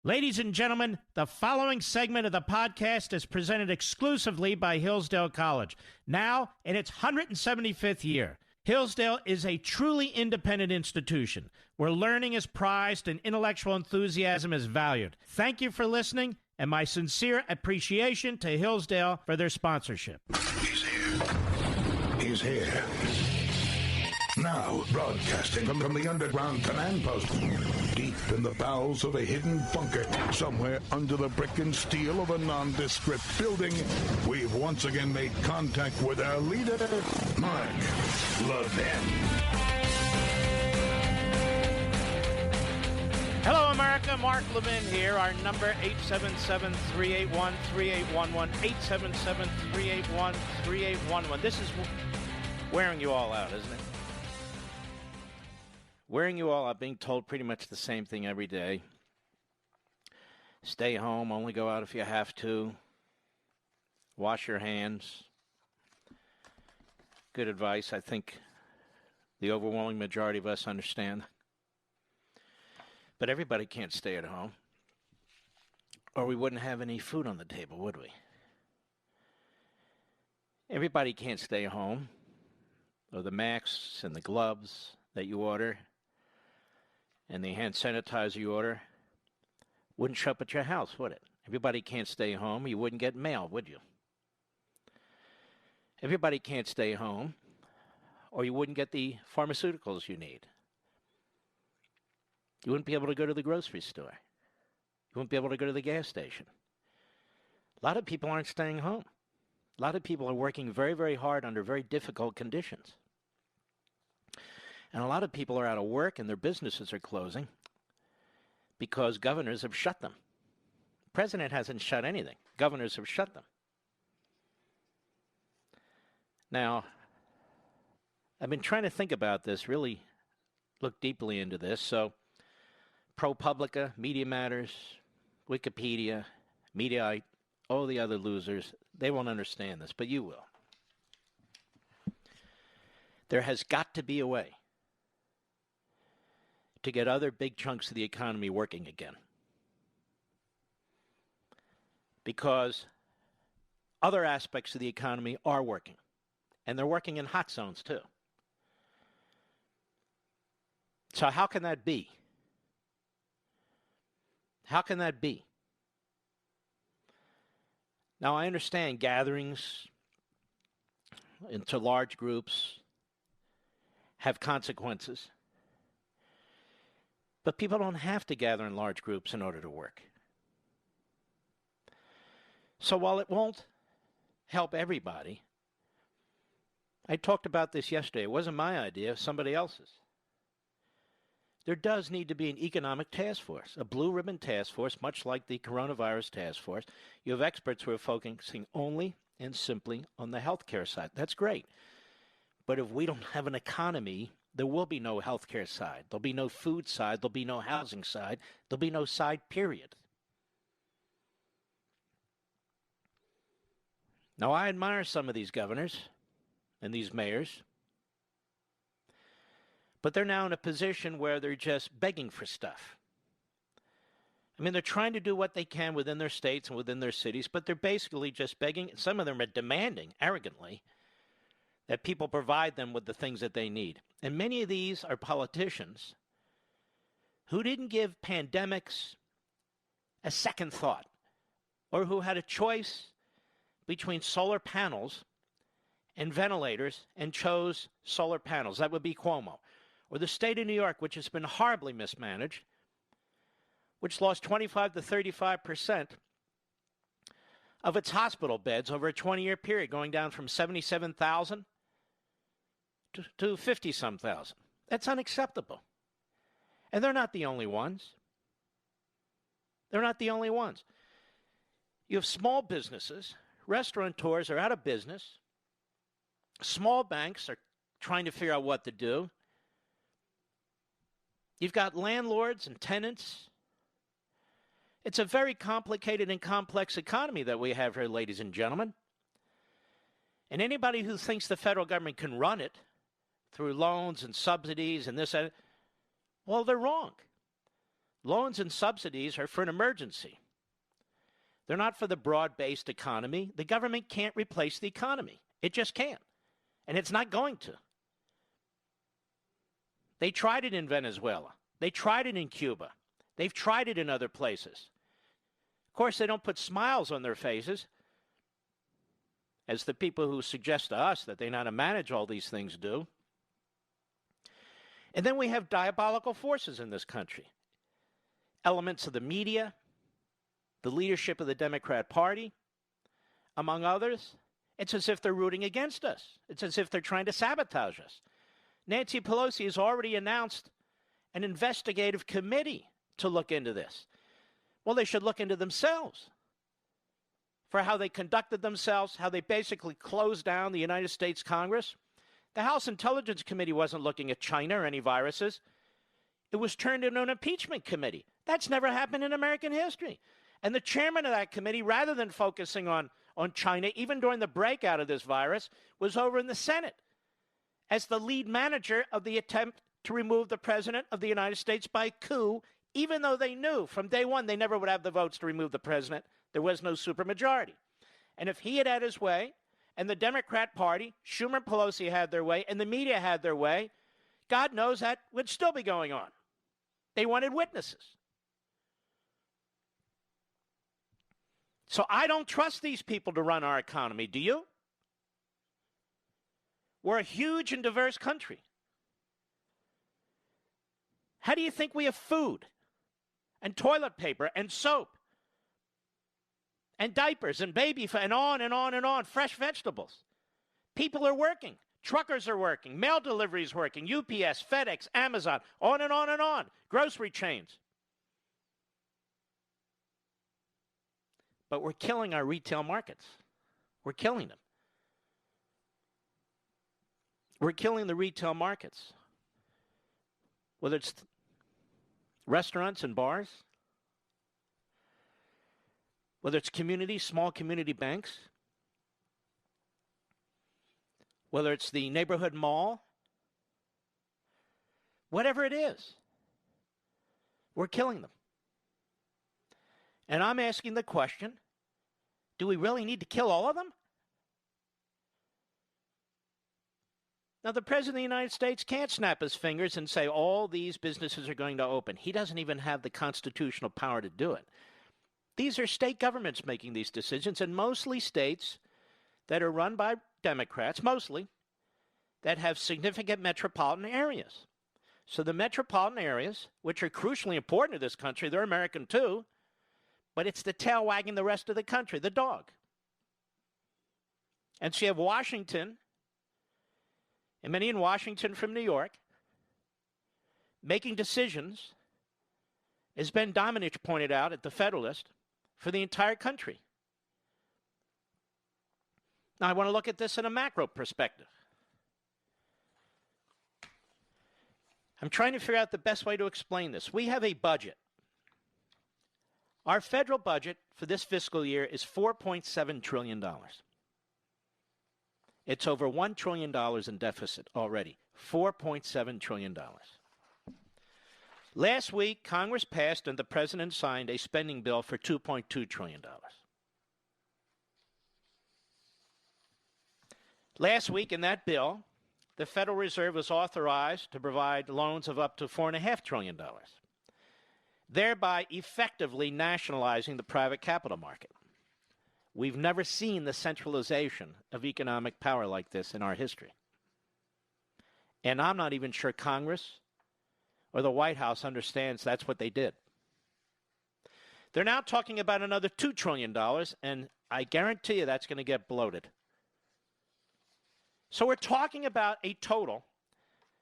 Ladies and gentlemen, the following segment of the podcast is presented exclusively by Hillsdale College, now in its 175th year. Hillsdale is a truly independent institution where learning is prized and intellectual enthusiasm is valued. Thank you for listening, and my sincere appreciation to Hillsdale for their sponsorship. He's here. He's here. Now, broadcasting from the underground command post, deep in the bowels of a hidden bunker, somewhere under the brick and steel of a nondescript building, we've once again made contact with our leader, Mark Levin. Hello, America. Mark Levin here. Our number, 877-381-3811, 877-381-3811. This is wearing you all out, isn't it? Wearing you all out, being told pretty much the same thing every day. Stay home, only go out if you have to. Wash your hands. Good advice. I think the overwhelming majority of us understand. But everybody can't stay at home, or we wouldn't have any food on the table, would we? Everybody can't stay home, or the masks and the gloves that you order and the hand sanitizer you order wouldn't show up at your house, would it? Everybody can't stay home. You wouldn't get mail, would you? Everybody can't stay home, or you wouldn't get the pharmaceuticals you need. You wouldn't be able to go to the grocery store. You wouldn't be able to go to the gas station. A lot of people aren't staying home. A lot of people are working very, very hard under very difficult conditions. And a lot of people are out of work and their businesses are closing because governors have shut them. The president hasn't shut anything. Governors have shut them. Now, I've been trying to think about this, really look deeply into this. So, ProPublica, Media Matters, Wikipedia, Mediaite, all the other losers, they won't understand this, but you will. There has got to be a way to get other big chunks of the economy working again. Because other aspects of the economy are working. And they're working in hot zones too. So how can that be? How can that be? Now, I understand gatherings into large groups have consequences. But people don't have to gather in large groups in order to work. So while it won't help everybody, I talked about this yesterday. It wasn't my idea, it was somebody else's. There does need to be an economic task force, a blue ribbon task force, much like the coronavirus task force. You have experts who are focusing only and simply on the healthcare side. That's great. But if we don't have an economy, there will be no healthcare side. There'll be no food side. There'll be no housing side. There'll be no side, period. Now, I admire some of these governors and these mayors, but they're now in a position where they're just begging for stuff. I mean, they're trying to do what they can within their states and within their cities, but they're basically just begging. Some of them are demanding, arrogantly, that people provide them with the things that they need. And many of these are politicians who didn't give pandemics a second thought, or who had a choice between solar panels and ventilators and chose solar panels. That would be Cuomo. Or the state of New York, which has been horribly mismanaged, which lost 25 to 35% of its hospital beds over a 20-year period, going down from 77,000 to 50-some thousand. That's unacceptable. And they're not the only ones. They're not the only ones. You have small businesses. Restaurateurs are out of business. Small banks are trying to figure out what to do. You've got landlords and tenants. It's a very complicated and complex economy that we have here, ladies and gentlemen. And anybody who thinks the federal government can run it through loans and subsidies and this, well, they're wrong. Loans and subsidies are for an emergency. They're not for the broad-based economy. The government can't replace the economy. It just can't. And it's not going to. They tried it in Venezuela. They tried it in Cuba. They've tried it in other places. Of course, they don't put smiles on their faces, as the people who suggest to us that they know how to manage all these things do. And then we have diabolical forces in this country. Elements of the media, the leadership of the Democrat Party, among others. It's as if they're rooting against us. It's as if they're trying to sabotage us. Nancy Pelosi has already announced an investigative committee to look into this. Well, they should look into themselves for how they conducted themselves, how they basically closed down the United States Congress. The House Intelligence Committee wasn't looking at China or any viruses. It was turned into an impeachment committee. That's never happened in American history. And the chairman of that committee, rather than focusing on China, even during the breakout of this virus, was over in the Senate as the lead manager of the attempt to remove the president of the United States by coup, even though they knew from day one they never would have the votes to remove the president. There was no supermajority. And if he had had his way, and the Democrat Party, Schumer and Pelosi had their way, and the media had their way, God knows that would still be going on. They wanted witnesses. So I don't trust these people to run our economy. Do you? We're a huge and diverse country. How do you think we have food and toilet paper and soap and diapers and baby food and on and on and on, fresh vegetables? People are working. Truckers are working. Mail delivery is working. UPS, FedEx, Amazon, on and on and on. Grocery chains. But we're killing our retail markets. We're killing them. We're killing the retail markets. Whether it's restaurants and bars, whether it's communities, small community banks, whether it's the neighborhood mall, whatever it is, we're killing them. And I'm asking the question, do we really need to kill all of them? Now, the President of the United States can't snap his fingers and say all these businesses are going to open. He doesn't even have the constitutional power to do it. These are state governments making these decisions, and mostly states that are run by Democrats, mostly, that have significant metropolitan areas. So the metropolitan areas, which are crucially important to this country, they're American too, but it's the tail wagging the rest of the country, the dog. And so you have Washington, and many in Washington from New York, making decisions, as Ben Domenech pointed out at the Federalist, for the entire country. Now, I want to look at this in a macro perspective. I'm trying to figure out the best way to explain this. We have a budget. Our federal budget for this fiscal year is $4.7 trillion. It's over $1 trillion in deficit already. $4.7 trillion. Last week, Congress passed and the President signed a spending bill for $2.2 trillion. Last week, in that bill, the Federal Reserve was authorized to provide loans of up to $4.5 trillion, thereby effectively nationalizing the private capital market. We've never seen the centralization of economic power like this in our history. And I'm not even sure Congress or the White House understands that's what they did. They're now talking about another $2 trillion, and I guarantee you that's going to get bloated. So we're talking about a total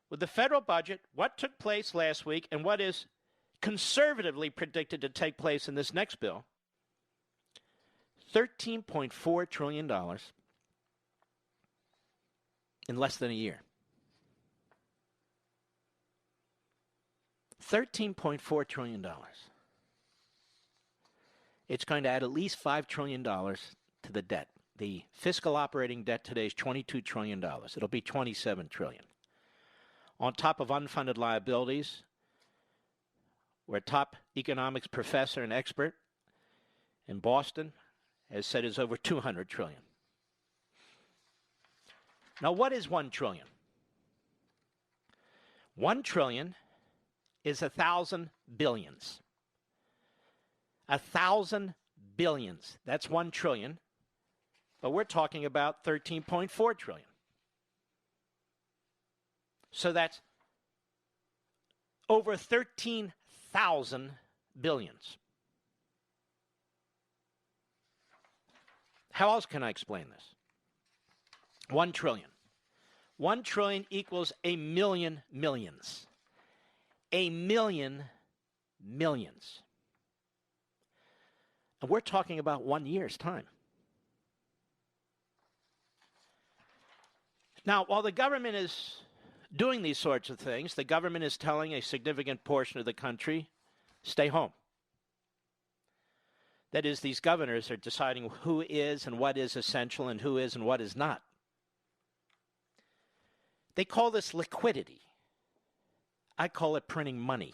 with the federal budget, what took place last week, and what is conservatively predicted to take place in this next bill, $13.4 trillion in less than a year. $13.4 trillion. It's going to add at least $5 trillion to the debt. The fiscal operating debt today is $22 trillion. It'll be $27 trillion. On top of unfunded liabilities, where a top economics professor and expert in Boston has said is over 200 trillion. Now, what is 1 trillion? 1 trillion is 1,000 billions. 1,000 billions. That's 1 trillion. But we're talking about 13.4 trillion. So that's over 13,000 billions. How else can I explain this? 1 trillion. 1 trillion equals a million millions. A million millions. And we're talking about 1 year's time. Now, while the government is doing these sorts of things, the government is telling a significant portion of the country, stay home. That is, these governors are deciding who is and what is essential and who is and what is not. They call this liquidity. I call it printing money.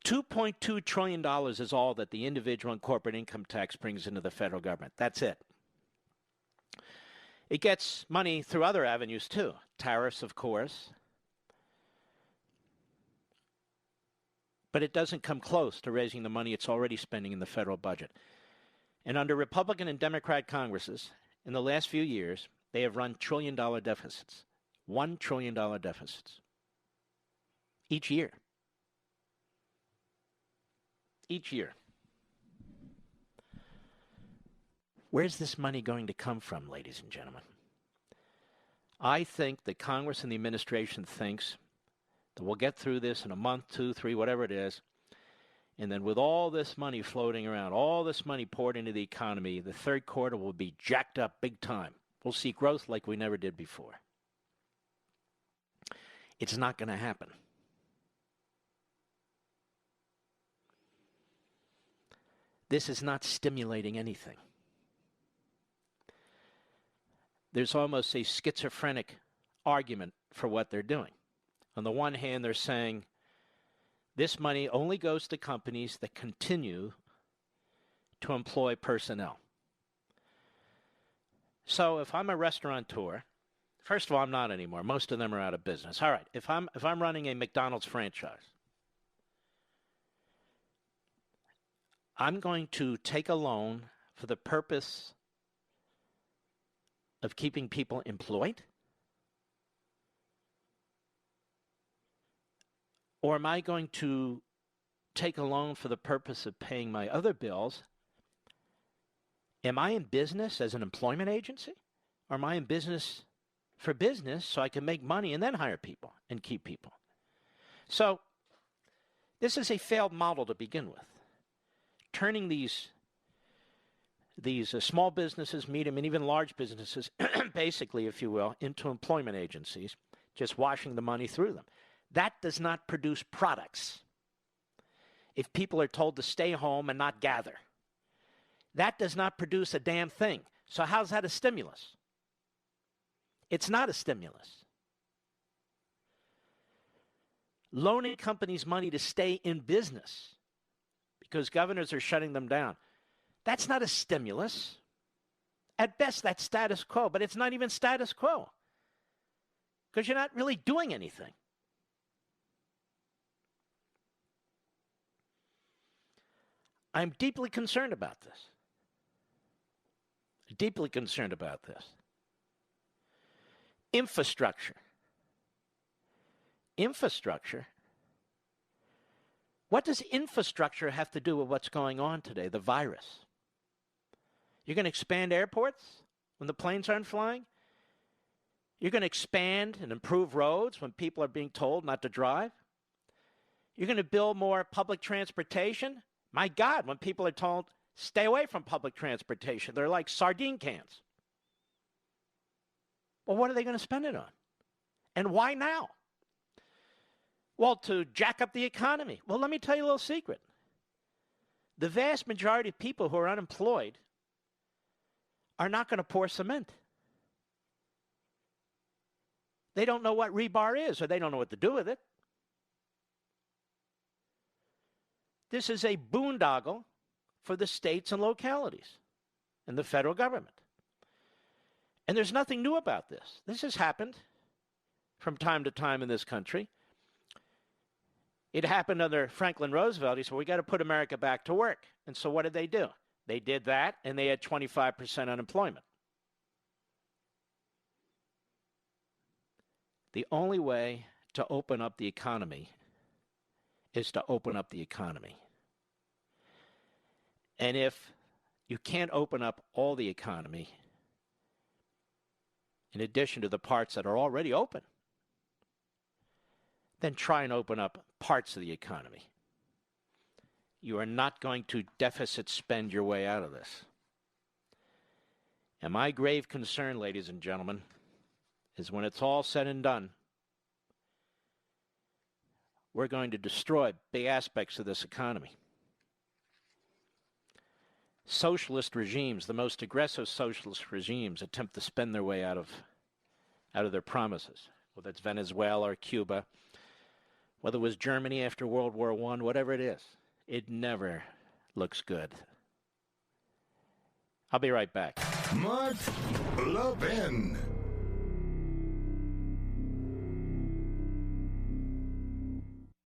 $2.2 trillion is all that the individual and corporate income tax brings into the federal government. That's it. It gets money through other avenues, too. Tariffs, of course. But it doesn't come close to raising the money it's already spending in the federal budget. And under Republican and Democrat Congresses, in the last few years, they have run trillion-dollar deficits. $1 trillion deficits. Each year. Each year. Where's this money going to come from, ladies and gentlemen? I think that Congress and the administration thinks that we'll get through this in a month, 2, 3, whatever it is, and then with all this money floating around, all this money poured into the economy, the third quarter will be jacked up big time. We'll see growth like we never did before. It's not going to happen. This is not stimulating anything. There's almost a schizophrenic argument for what they're doing. On the one hand, they're saying this money only goes to companies that continue to employ personnel. So if I'm a restaurateur, first of all, I'm not anymore. Most of them are out of business. All right, if I'm running a McDonald's franchise, I'm going to take a loan for the purpose of keeping people employed? Or am I going to take a loan for the purpose of paying my other bills? Am I in business as an employment agency? Or am I in business for business so I can make money and then hire people and keep people? So this is a failed model to begin with. Turning these small businesses, medium, and even large businesses, basically, if you will, into employment agencies, just washing the money through them. That does not produce products. If people are told to stay home and not gather, that does not produce a damn thing. So how's that a stimulus? It's not a stimulus. Loaning companies money to stay in business because governors are shutting them down. That's not a stimulus. At best, that's status quo, but it's not even status quo because you're not really doing anything. I'm deeply concerned about this. Deeply concerned about this. Infrastructure. Infrastructure? What does infrastructure have to do with what's going on today, the virus? You're going to expand airports when the planes aren't flying? You're going to expand and improve roads when people are being told not to drive? You're going to build more public transportation? My God, when people are told, stay away from public transportation, they're like sardine cans. Well, what are they going to spend it on? And why now? Well, to jack up the economy. Well, let me tell you a little secret. The vast majority of people who are unemployed are not going to pour cement. They don't know what rebar is, or they don't know what to do with it. This is a boondoggle for the states and localities and the federal government. And there's nothing new about this. This has happened from time to time in this country. It happened under Franklin Roosevelt. He said, we got to put America back to work. And so what did they do? They did that, and they had 25% unemployment. The only way to open up the economy is to open up the economy. And if you can't open up all the economy, in addition to the parts that are already open, then try and open up parts of the economy. You are not going to deficit spend your way out of this. And my grave concern, ladies and gentlemen, is when it's all said and done, we're going to destroy big aspects of this economy. Socialist regimes, the most aggressive socialist regimes, attempt to spend their way out of their promises, whether it's Venezuela or Cuba, whether it was Germany after World War I, whatever it is. It never looks good. I'll be right back. Mark Levin.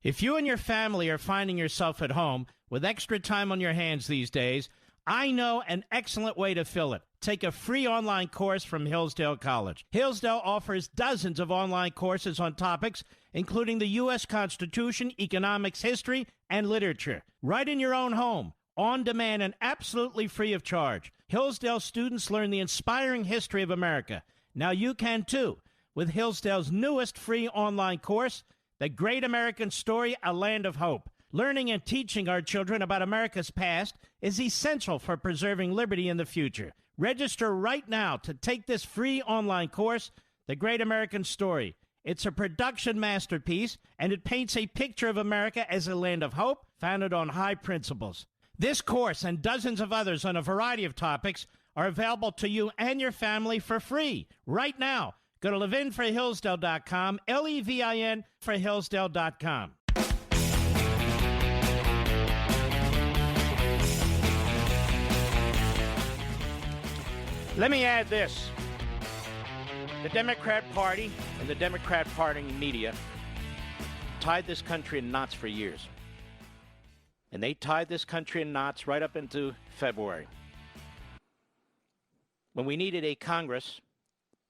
If you and your family are finding yourself at home with extra time on your hands these days, I know an excellent way to fill it. Take a free online course from Hillsdale College. Hillsdale offers dozens of online courses on topics including the U.S. Constitution, economics, history, and literature. Right in your own home, on demand, and absolutely free of charge. Hillsdale students learn the inspiring history of America. Now you can too, with Hillsdale's newest free online course, The Great American Story, A Land of Hope. Learning and teaching our children about America's past is essential for preserving liberty in the future. Register right now to take this free online course, The Great American Story. It's a production masterpiece, and it paints a picture of America as a land of hope, founded on high principles. This course and dozens of others on a variety of topics are available to you and your family for free right now. Go to levinforhillsdale.com, Levin for Hillsdale.com. Let me add this. The Democrat Party and the Democrat Party media tied this country in knots for years. And they tied this country in knots right up into February, when we needed a Congress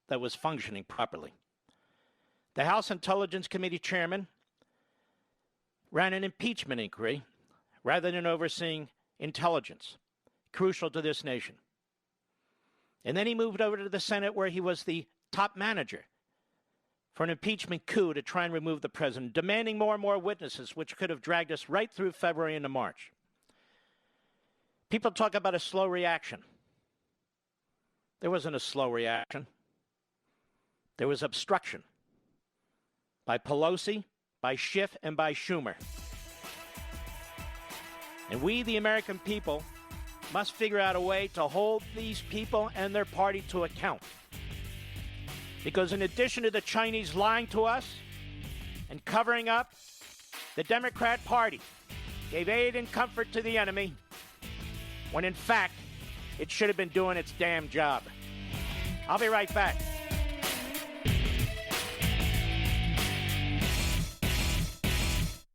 that was functioning properly. The House Intelligence Committee chairman ran an impeachment inquiry rather than overseeing intelligence, crucial to this nation. And then he moved over to the Senate, where he was the top manager for an impeachment coup to try and remove the president, demanding more and more witnesses, which could have dragged us right through February into March. People talk about a slow reaction. There wasn't a slow reaction. There was obstruction by Pelosi, by Schiff, and by Schumer. And we, the American people, must figure out a way to hold these people and their party to account. Because in addition to the Chinese lying to us and covering up, the Democrat Party gave aid and comfort to the enemy when in fact it should have been doing its damn job. I'll be right back.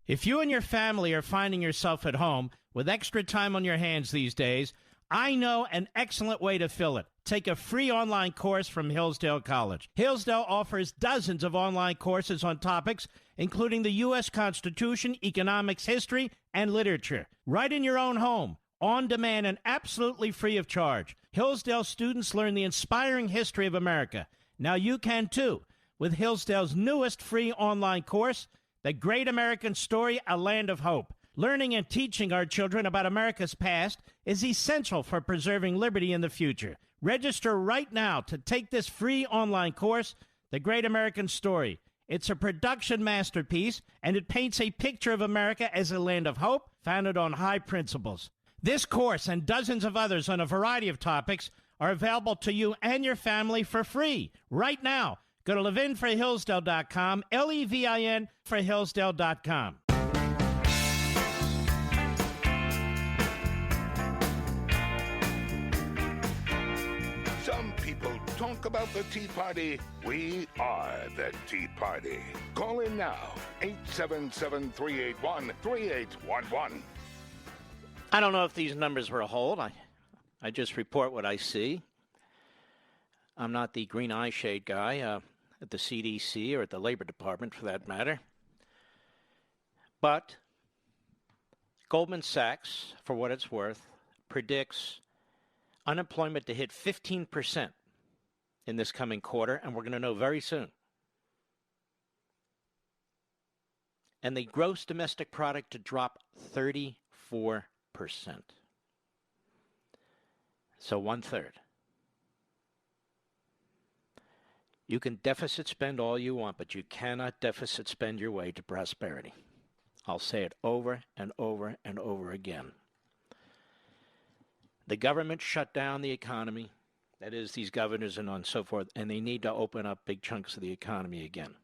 If you and your family are finding yourself at home with extra time on your hands these days, I know an excellent way to fill it. Take a free online course from Hillsdale College. Hillsdale offers dozens of online courses on topics including the U.S. Constitution, economics, history, and literature. Right in your own home, on demand, and absolutely free of charge. Hillsdale students learn the inspiring history of America. Now you can too, with Hillsdale's newest free online course, The Great American Story, A Land of Hope. Learning and teaching our children about America's past is essential for preserving liberty in the future. Register right now to take this free online course, The Great American Story. It's a production masterpiece, and it paints a picture of America as a land of hope, founded on high principles. This course and dozens of others on a variety of topics are available to you and your family for free right now. Go to levinforhillsdale.com, Levin for Hillsdale.com. Some people talk about the Tea Party. We are the Tea Party. Call in now, 877-381-3811. I don't know if these numbers were a hold. I just report what I see. I'm not the green eye shade guy at the CDC or at the Labor Department, for that matter. But Goldman Sachs, for what it's worth, predicts unemployment to hit 15% in this coming quarter, and we're going to know very soon. And the gross domestic product to drop 34%. So 1/3. You can deficit spend all you want, but you cannot deficit spend your way to prosperity. I'll say it over and over and over again. The government shut down the economy, that is, these governors and so forth, and they need to open up big chunks of the economy again.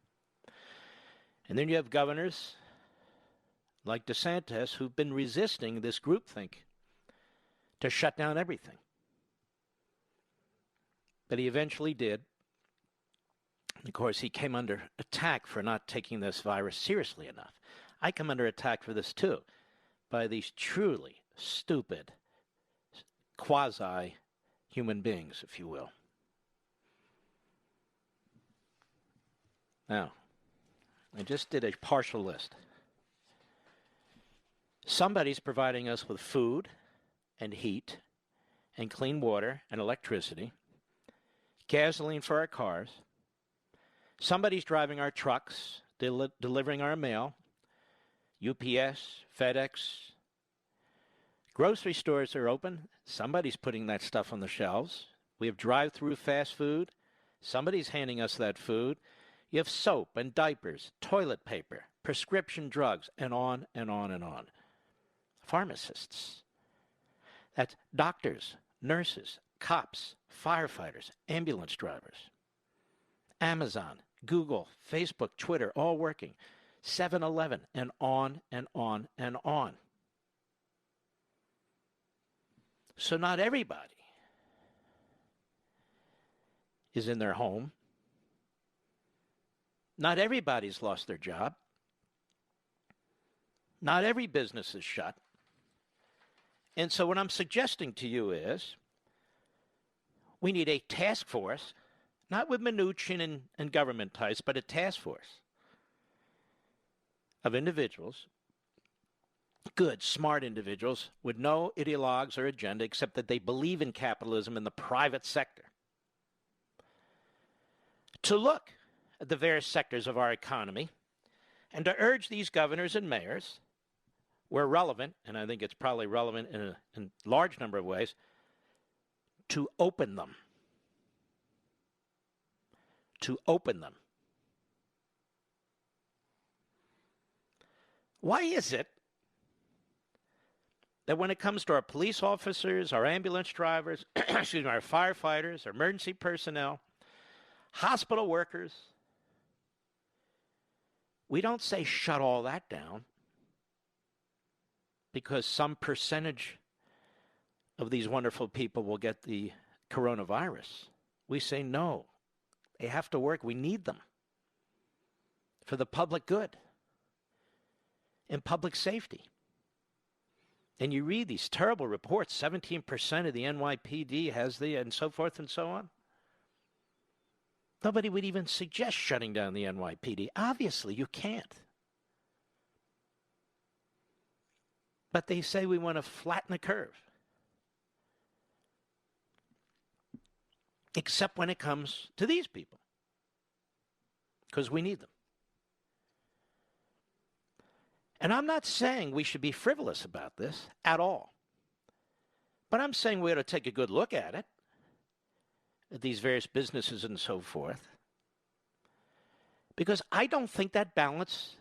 And then you have governors like DeSantis who've been resisting this groupthink to shut down everything. But he eventually did. Of course, he came under attack for not taking this virus seriously enough. I come under attack for this too, by these truly stupid quasi-human beings, if you will. Now, I just did a partial list. Somebody's providing us with food and heat and clean water and electricity, gasoline for our cars. Somebody's driving our trucks, delivering our mail, UPS, FedEx. Grocery stores are open. Somebody's putting that stuff on the shelves. We have drive-through fast food. Somebody's handing us that food. You have soap and diapers, toilet paper, prescription drugs, and on and on and on. Pharmacists. That's doctors, nurses, cops, firefighters, ambulance drivers. Amazon, Google, Facebook, Twitter, all working. 7-Eleven, and on and on and on. So not everybody is in their home. Not everybody's lost their job. Not every business is shut. And so what I'm suggesting to you is we need a task force, not with Mnuchin and government ties, but a task force of individuals, good, smart individuals, with no ideologues or agenda except that they believe in capitalism in the private sector, to look at the various sectors of our economy and to urge these governors and mayors, where relevant, and I think it's probably relevant in a large number of ways, to open them. To open them. Why is it that when it comes to our police officers, our ambulance drivers, excuse me, our firefighters, our emergency personnel, hospital workers, we don't say shut all that down because some percentage of these wonderful people will get the coronavirus? We say no. They have to work. We need them for the public good and public safety. And you read these terrible reports, 17% of the NYPD has and so forth and so on. Nobody would even suggest shutting down the NYPD. Obviously, you can't. But they say we want to flatten the curve. Except when it comes to these people. Because we need them. And I'm not saying we should be frivolous about this at all. But I'm saying we ought to take a good look at these various businesses and so forth. Because I don't think that balance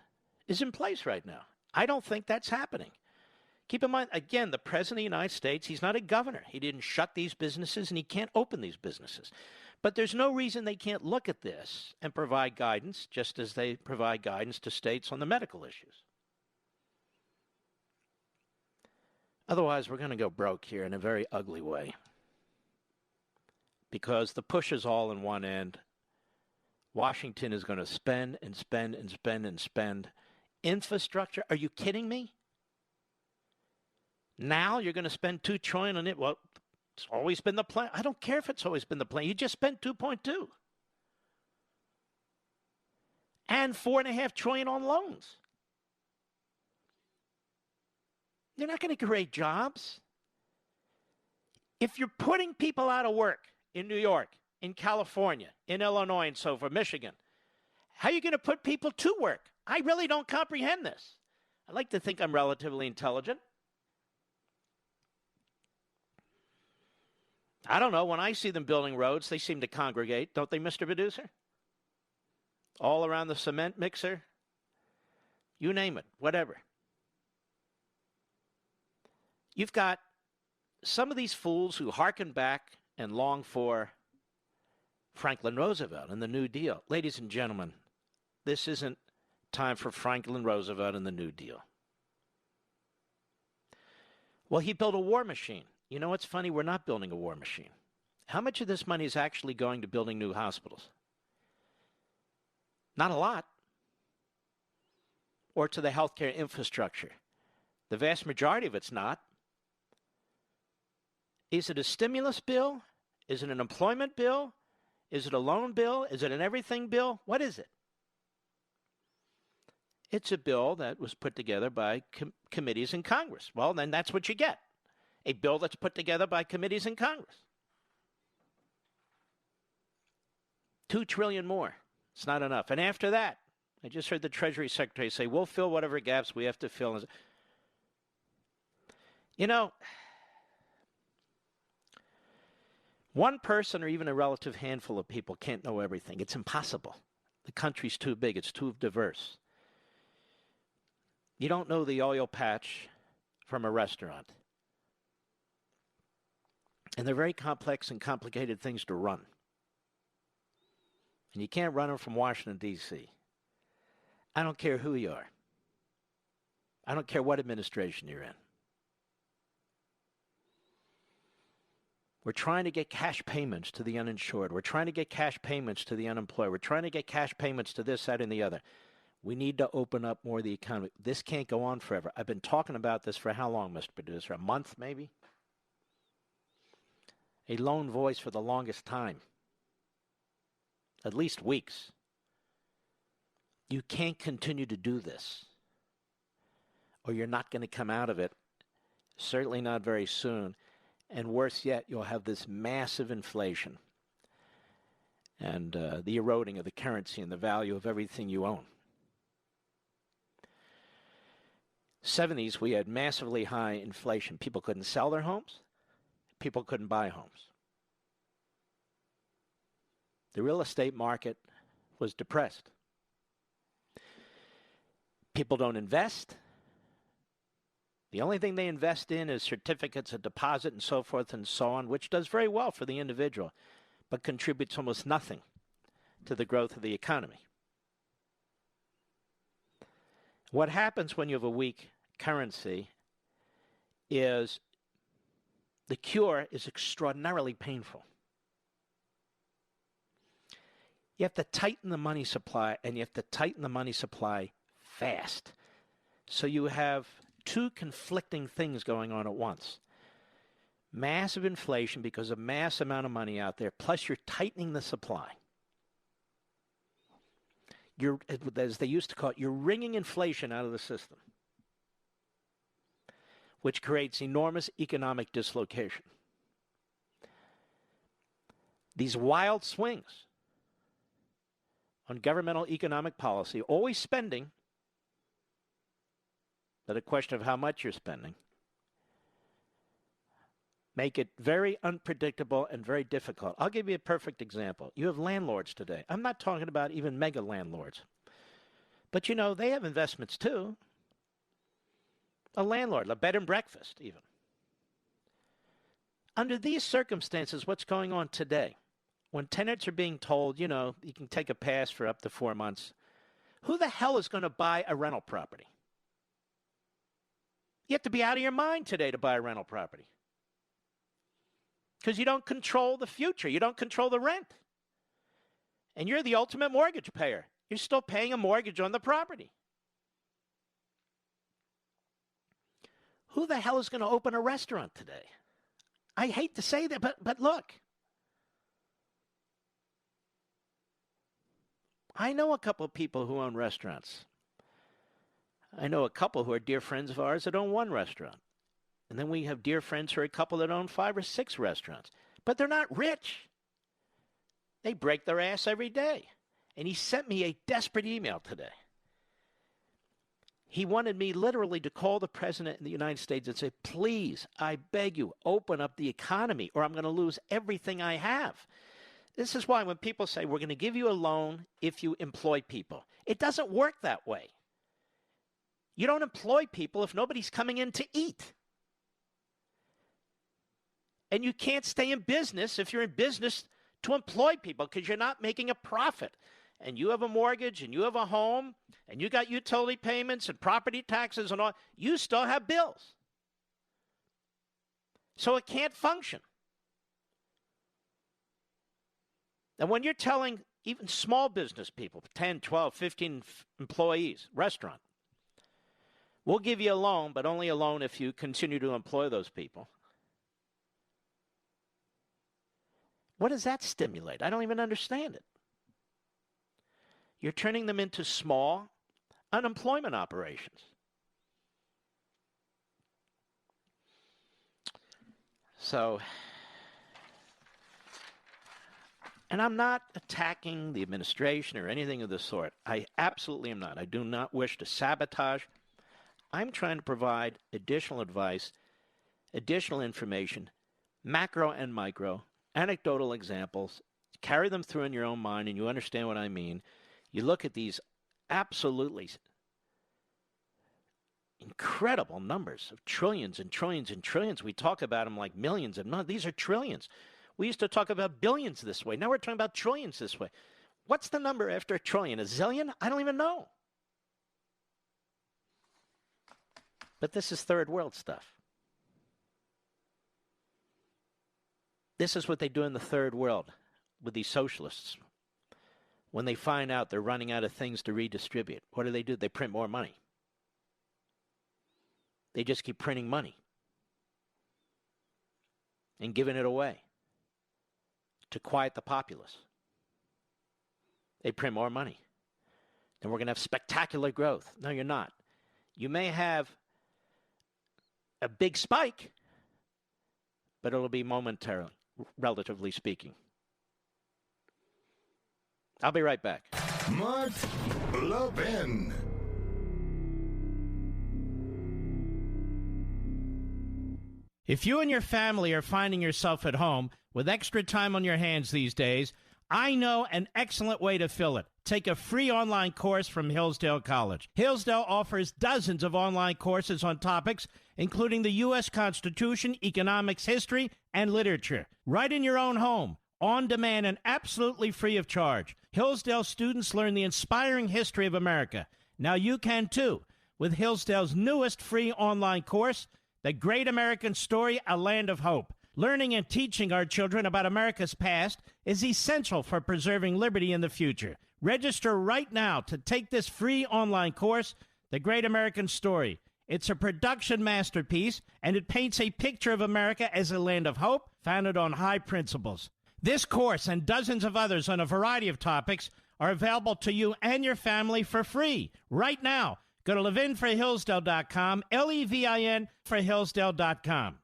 is in place right now. I don't think that's happening. Keep in mind, again, the President of the United States, he's not a governor. He didn't shut these businesses and he can't open these businesses. But there's no reason they can't look at this and provide guidance, just as they provide guidance to states on the medical issues. Otherwise, we're going to go broke here in a very ugly way. Because the push is all in one end. Washington is going to spend and spend and spend and spend. Infrastructure? Are you kidding me? Now you're going to spend $2 trillion on it? Well, it's always been the plan. I don't care if it's always been the plan. You just spent 2.2. And $4.5 trillion on loans. You're not going to create jobs. If you're putting people out of work in New York, in California, in Illinois, and so forth, Michigan, how are you going to put people to work? I really don't comprehend this. I like to think I'm relatively intelligent. I don't know. When I see them building roads, they seem to congregate, don't they, Mr. Producer? All around the cement mixer. You name it, whatever. You've got some of these fools who hearken back and long for Franklin Roosevelt and the New Deal. Ladies and gentlemen, this isn't time for Franklin Roosevelt and the New Deal. Well, he built a war machine. You know what's funny? We're not building a war machine. How much of this money is actually going to building new hospitals? Not a lot. Or to the healthcare infrastructure. The vast majority of it's not. Is it a stimulus bill? Is it an employment bill? Is it a loan bill? Is it an everything bill? What is it? It's a bill that was put together by committees in Congress. Well, then that's what you get. A bill that's put together by committees in Congress. $2 trillion more. It's not enough. And after that, I just heard the Treasury Secretary say, we'll fill whatever gaps we have to fill. You know, one person or even a relative handful of people can't know everything. It's impossible. The country's too big. It's too diverse. You don't know the oil patch from a restaurant. And they're very complex and complicated things to run. And you can't run them from Washington, D.C. I don't care who you are. I don't care what administration you're in. We're trying to get cash payments to the uninsured. We're trying to get cash payments to the unemployed. We're trying to get cash payments to this, that, and the other. We need to open up more of the economy. This can't go on forever. I've been talking about this for how long, Mr. Producer? A month, maybe? A lone voice for the longest time. At least weeks. You can't continue to do this, or you're not going to come out of it, certainly not very soon. And worse yet, you'll have this massive inflation and the eroding of the currency and the value of everything you own. 70s, we had massively high inflation. People couldn't sell their homes. People couldn't buy homes. The real estate market was depressed. People don't invest. The only thing they invest in is certificates of deposit and so forth and so on, which does very well for the individual, but contributes almost nothing to the growth of the economy. What happens when you have a weak currency is the cure is extraordinarily painful. You have to tighten the money supply, and you have to tighten the money supply fast. So you have two conflicting things going on at once. Massive inflation because of mass amount of money out there, plus you're tightening the supply. You're, as they used to call it, you're wringing inflation out of the system, which creates enormous economic dislocation. These wild swings on governmental economic policy, always spending, but a question of how much you're spending, make it very unpredictable and very difficult. I'll give you a perfect example. You have landlords today. I'm not talking about even mega landlords. But, you know, they have investments too. A landlord, a bed and breakfast even. Under these circumstances, what's going on today? when tenants are being told, you can take a pass for up to 4 months, who the hell is going to buy a rental property? You have to be out of your mind today to buy a rental property because you don't control the future. You don't control the rent. And you're the ultimate mortgage payer. You're still paying a mortgage on the property. Who the hell is going to open a restaurant today? I hate to say that, but look. I know a couple of people who own restaurants. I know a couple who are dear friends of ours that own one restaurant. And then we have dear friends who are a couple that own 5 or 6 restaurants. But they're not rich. They break their ass every day. And he sent me a desperate email today. He wanted me literally to call the president of the United States and say, please, I beg you, open up the economy or I'm going to lose everything I have. This is why when people say we're going to give you a loan if you employ people, it doesn't work that way. You don't employ people if nobody's coming in to eat. And you can't stay in business if you're in business to employ people because you're not making a profit. And you have a mortgage and you have a home and you got utility payments and property taxes and all. You still have bills. So it can't function. And when you're telling even small business people, 10, 12, 15 employees, restaurant, we'll give you a loan, but only a loan if you continue to employ those people. What does that stimulate? I don't even understand it. You're turning them into small unemployment operations. So, and I'm not attacking the administration or anything of the sort. I absolutely am not. I do not wish to sabotage. I'm trying to provide additional advice, additional information, macro and micro, anecdotal examples, carry them through in your own mind and you understand what I mean. You look at these absolutely incredible numbers of trillions and trillions and trillions. We talk about them like millions and no, these are trillions. We used to talk about billions this way. Now we're talking about trillions this way. What's the number after a trillion? A zillion? I don't even know. But this is third world stuff. This is what they do in the third world with these socialists. When they find out they're running out of things to redistribute, what do? They print more money. They just keep printing money and giving it away to quiet the populace. They print more money. Then we're going to have spectacular growth. No, you're not. You may have a big spike, but it'll be momentarily, relatively speaking. I'll be right back. Mark Levin. If you and your family are finding yourself at home with extra time on your hands these days, I know an excellent way to fill it. Take a free online course from Hillsdale College. Hillsdale offers dozens of online courses on topics including the U.S. Constitution, economics, history, and literature. Right in your own home, on demand, and absolutely free of charge. Hillsdale students learn the inspiring history of America. Now you can too, with Hillsdale's newest free online course, The Great American Story, A Land of Hope. Learning and teaching our children about America's past is essential for preserving liberty in the future. Register right now to take this free online course, The Great American Story. It's a production masterpiece, and it paints a picture of America as a land of hope, founded on high principles. This course and dozens of others on a variety of topics are available to you and your family for free right now. Go to levinforhillsdale.com, Levin for Hillsdale.com.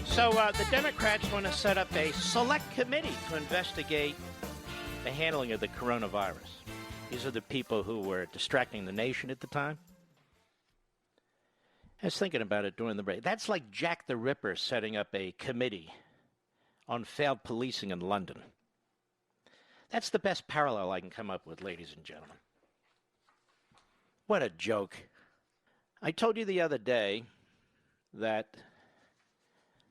So the Democrats want to set up a select committee to investigate the handling of the coronavirus. These are the people who were distracting the nation at the time. I was thinking about it during the break. That's like Jack the Ripper setting up a committee on failed policing in London. That's the best parallel I can come up with, ladies and gentlemen. What a joke. I told you the other day that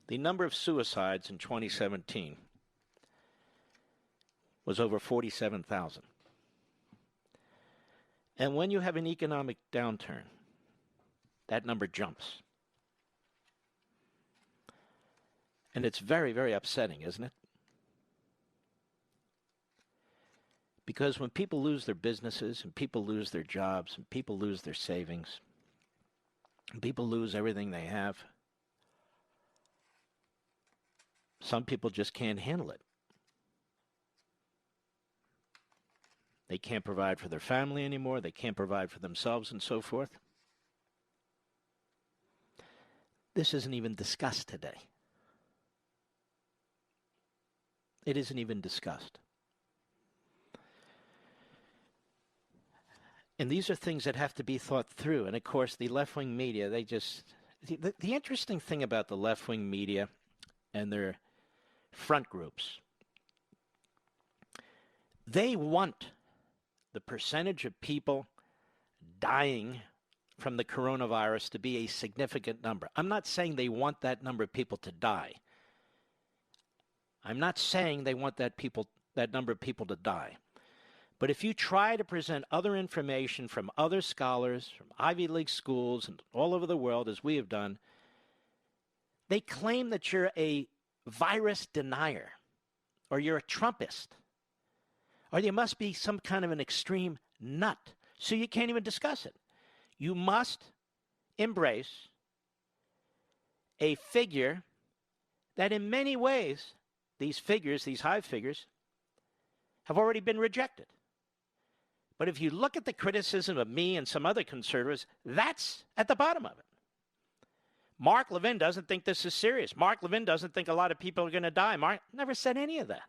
the number of suicides in 2017 was over 47,000. And when you have an economic downturn, that number jumps. And it's very, very upsetting, isn't it? Because when people lose their businesses and people lose their jobs and people lose their savings and people lose everything they have, some people just can't handle it. They can't provide for their family anymore. They can't provide for themselves and so forth. This isn't even discussed today. It isn't even discussed. And these are things that have to be thought through. And, of course, the left-wing media, they just... The interesting thing about the left-wing media and their front groups, they want the percentage of people dying from the coronavirus to be a significant number. I'm not saying they want that number of people to die. I'm not saying they want that number of people to die. But if you try to present other information from other scholars, from Ivy League schools and all over the world, as we have done, they claim that you're a virus denier, or you're a Trumpist, or you must be some kind of an extreme nut, so you can't even discuss it. You must embrace a figure that in many ways, these figures, these hive figures, have already been rejected. But if you look at the criticism of me and some other conservatives, that's at the bottom of it. Mark Levin doesn't think this is serious. Mark Levin doesn't think a lot of people are going to die. Mark never said any of that.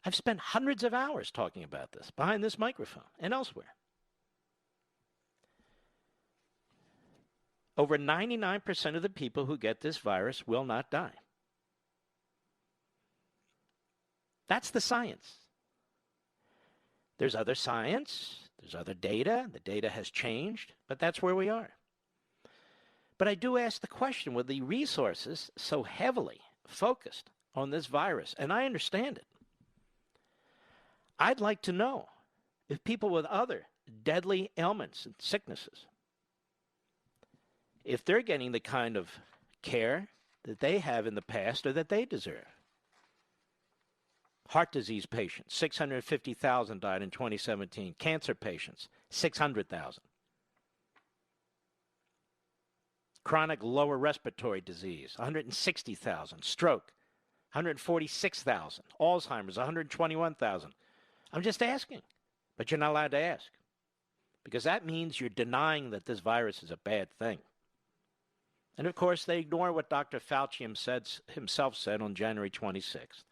I've spent hundreds of hours talking about this behind this microphone and elsewhere. Over 99% of the people who get this virus will not die. That's the science. There's other science, there's other data, the data has changed, but that's where we are. But I do ask the question, with the resources so heavily focused on this virus, and I understand it, I'd like to know if people with other deadly ailments and sicknesses, if they're getting the kind of care that they have in the past or that they deserve. Heart disease patients, 650,000 died in 2017. Cancer patients, 600,000. Chronic lower respiratory disease, 160,000. Stroke, 146,000. Alzheimer's, 121,000. I'm just asking, but you're not allowed to ask, because that means you're denying that this virus is a bad thing. And, of course, they ignore what Dr. Fauci himself said on January 26th.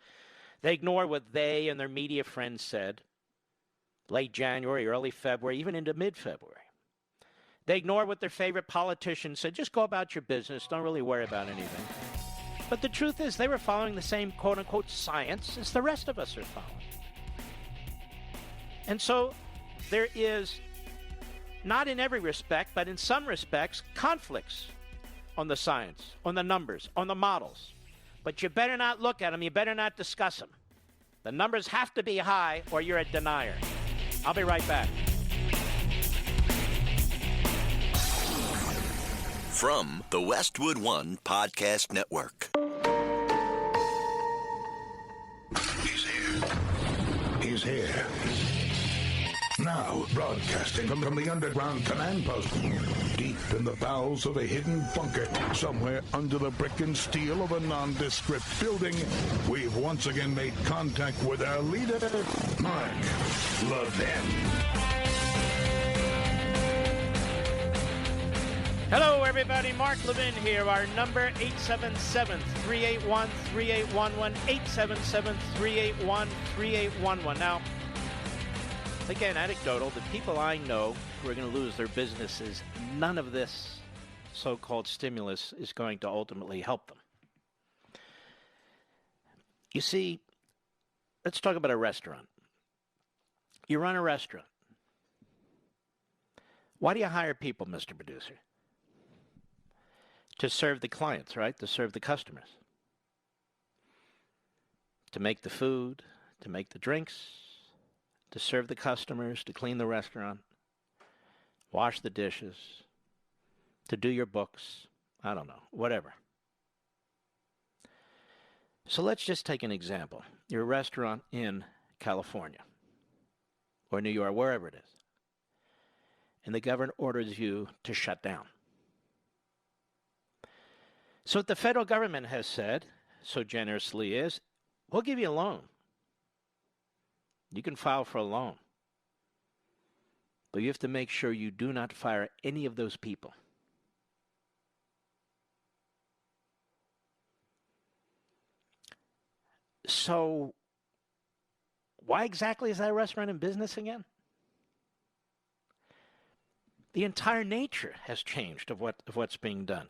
They ignore what they and their media friends said late January, early February, even into mid-February. They ignore what their favorite politicians said. Just go about your business. Don't really worry about anything. But the truth is, they were following the same quote-unquote science as the rest of us are following. And so there is, not in every respect, but in some respects, conflicts on the science, on the numbers, on the models. But you better not look at them. You better not discuss them. The numbers have to be high or you're a denier. I'll be right back. From the Westwood One Podcast Network. He's here. He's here. Now, broadcasting from the underground command post, deep in the bowels of a hidden bunker, somewhere under the brick and steel of a nondescript building, we've once again made contact with our leader, Mark Levin. Hello, everybody. Mark Levin here. Our number, 877-381-3811, 877-381-3811. Now, again, anecdotal, the people I know who are going to lose their businesses, none of this so-called stimulus is going to ultimately help them. You see, let's talk about a restaurant. You run a restaurant. Why do you hire people, Mr. Producer? To serve the clients, right? To serve the customers. To make the food, to make the drinks, to serve the customers, to clean the restaurant, wash the dishes, to do your books, I don't know, whatever. So let's just take an example. You're a restaurant in California or New York, wherever it is, and the government orders you to shut down. So what the federal government has said, so generously, is, we'll give you a loan. You can file for a loan. But you have to make sure you do not fire any of those people. So why exactly is that restaurant in business again? The entire nature has changed of what's being done.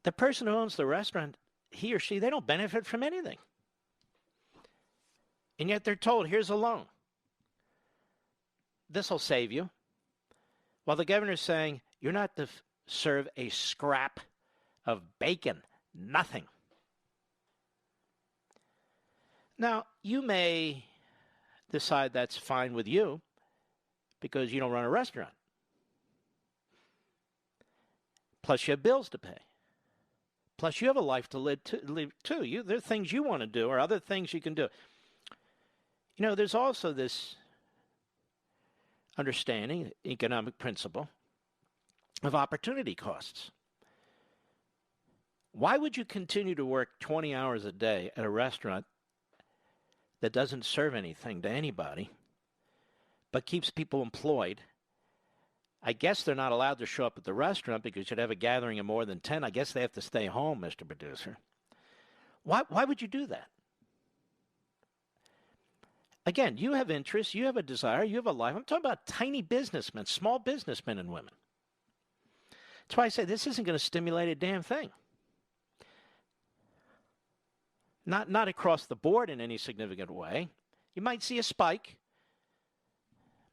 The person who owns the restaurant, he or she, they don't benefit from anything. And yet they're told, here's a loan. This will save you. While the governor's saying, you're not to serve a scrap of bacon. Nothing. Now, you may decide that's fine with you because you don't run a restaurant. Plus, you have bills to pay. Plus, you have a life to live too. There are things you want to do or other things you can do. You know, there's also this understanding, economic principle of opportunity costs. Why would you continue to work 20 hours a day at a restaurant that doesn't serve anything to anybody but keeps people employed? I guess they're not allowed to show up at the restaurant because you'd have a gathering of more than 10. I guess they have to stay home, Mr. Producer. Why would you do that? Again, you have interests, you have a desire, you have a life. I'm talking about tiny businessmen, small businessmen and women. That's why I say this isn't going to stimulate a damn thing. Not across the board in any significant way. You might see a spike,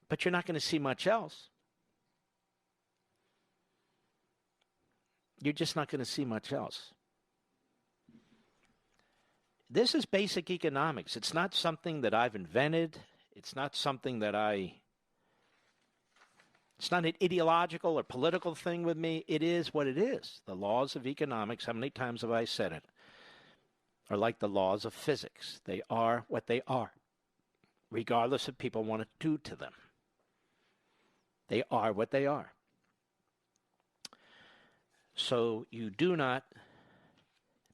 but you're not going to see much else. You're just not going to see much else. This is basic economics. It's not something that I've invented. It's not something that it's not an ideological or political thing with me. It is what it is. The laws of economics, how many times have I said it, are like the laws of physics. They are what they are, regardless of people want to do to them. They are what they are. So you do not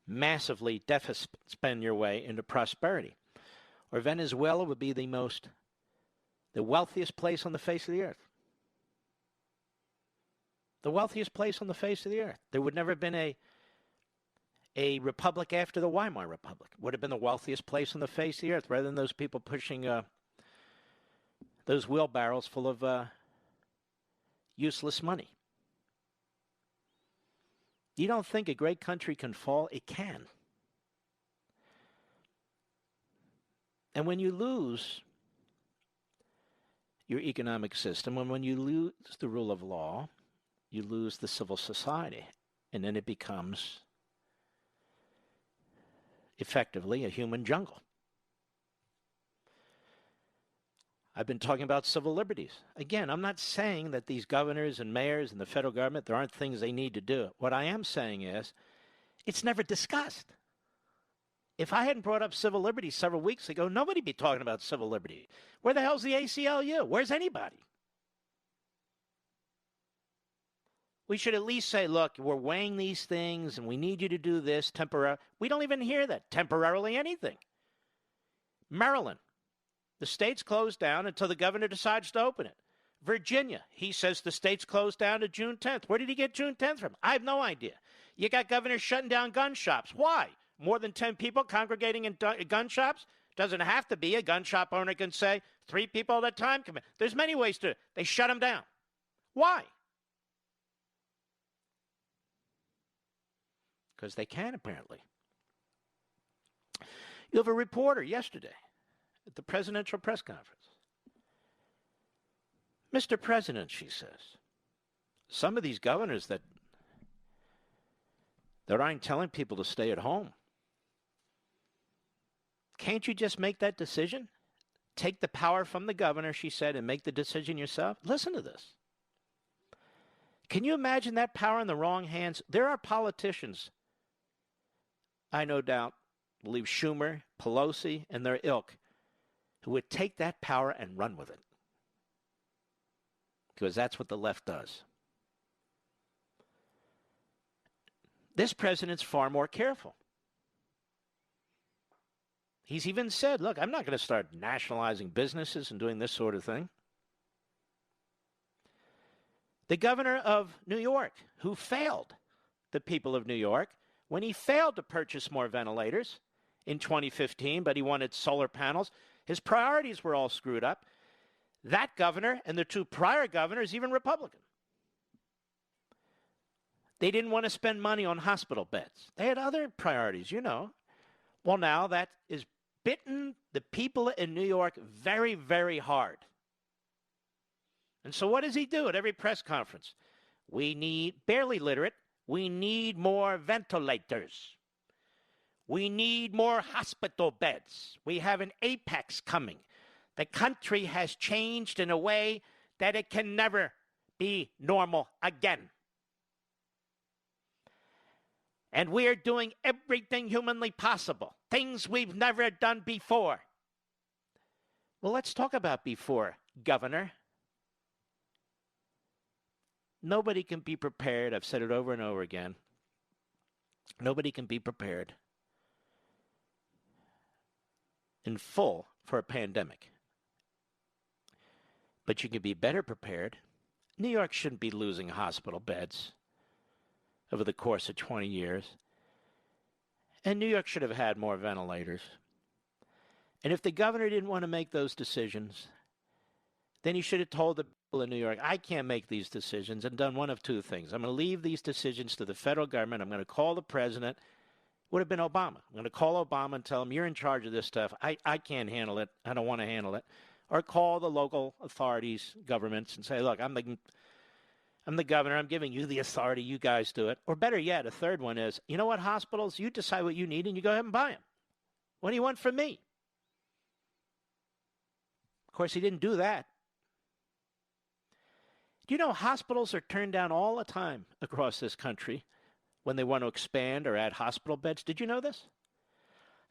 massively deficit spend your way into prosperity. Or Venezuela would be the wealthiest place on the face of the earth. The wealthiest place on the face of the earth. There would never have been a republic after the Weimar Republic. Would have been the wealthiest place on the face of the earth, rather than those people pushing those wheelbarrows full of useless money. You don't think a great country can fall? It can. And when you lose your economic system, and when you lose the rule of law, you lose the civil society. And then it becomes effectively a human jungle. I've been talking about civil liberties. Again, I'm not saying that these governors and mayors and the federal government, there aren't things they need to do. What I am saying is, it's never discussed. If I hadn't brought up civil liberties several weeks ago, nobody'd be talking about civil liberty. Where the hell's the ACLU? Where's anybody? We should at least say, look, we're weighing these things and we need you to do this temporarily. We don't even hear that. Temporarily anything. Maryland. The state's closed down until the governor decides to open it. Virginia, he says the state's closed down to June 10th. Where did he get June 10th from? I have no idea. You got governors shutting down gun shops. Why? More than 10 people congregating in gun shops? Doesn't have to be. A gun shop owner can say 3 people at a time come in. There's many ways to. They shut them down. Why? Because they can, apparently. You have a reporter yesterday at the presidential press conference. Mr. President, she says, some of these governors that aren't telling people to stay at home. Can't you just make that decision? Take the power from the governor, she said, and make the decision yourself? Listen to this. Can you imagine that power in the wrong hands? There are politicians, I no doubt believe Schumer, Pelosi, and their ilk, who would take that power and run with it. Because that's what the left does. This president's far more careful. He's even said, look, I'm not going to start nationalizing businesses and doing this sort of thing. The governor of New York, who failed the people of New York when he failed to purchase more ventilators in 2015, but he wanted solar panels. His priorities were all screwed up. That governor and the two prior governors, even Republican, they didn't want to spend money on hospital beds. They had other priorities, you know. Well, now that is bitten the people in New York very, very hard. And so what does he do at every press conference? We need, barely literate, we need more ventilators. We need more hospital beds. We have an apex coming. The country has changed in a way that it can never be normal again. And we're doing everything humanly possible, things we've never done before. Well, let's talk about before, Governor. Nobody can be prepared. I've said it over and over again. Nobody can be prepared in full for a pandemic. But you can be better prepared. New York shouldn't be losing hospital beds over the course of 20 years. And New York should have had more ventilators. And if the governor didn't want to make those decisions, then he should have told the people in New York, I can't make these decisions, and done one of two things. I'm going to leave these decisions to the federal government. I'm going to call the president. Would have been Obama. I'm going to call Obama and tell him, you're in charge of this stuff. I can't handle it. I don't want to handle it. Or call the local authorities, governments, and say, look, I'm the governor. I'm giving you the authority. You guys do it. Or better yet, a third one is, you know what, hospitals, you decide what you need and you go ahead and buy them. What do you want from me? Of course, he didn't do that. Do you know hospitals are turned down all the time across this country when they want to expand or add hospital beds? Did you know this?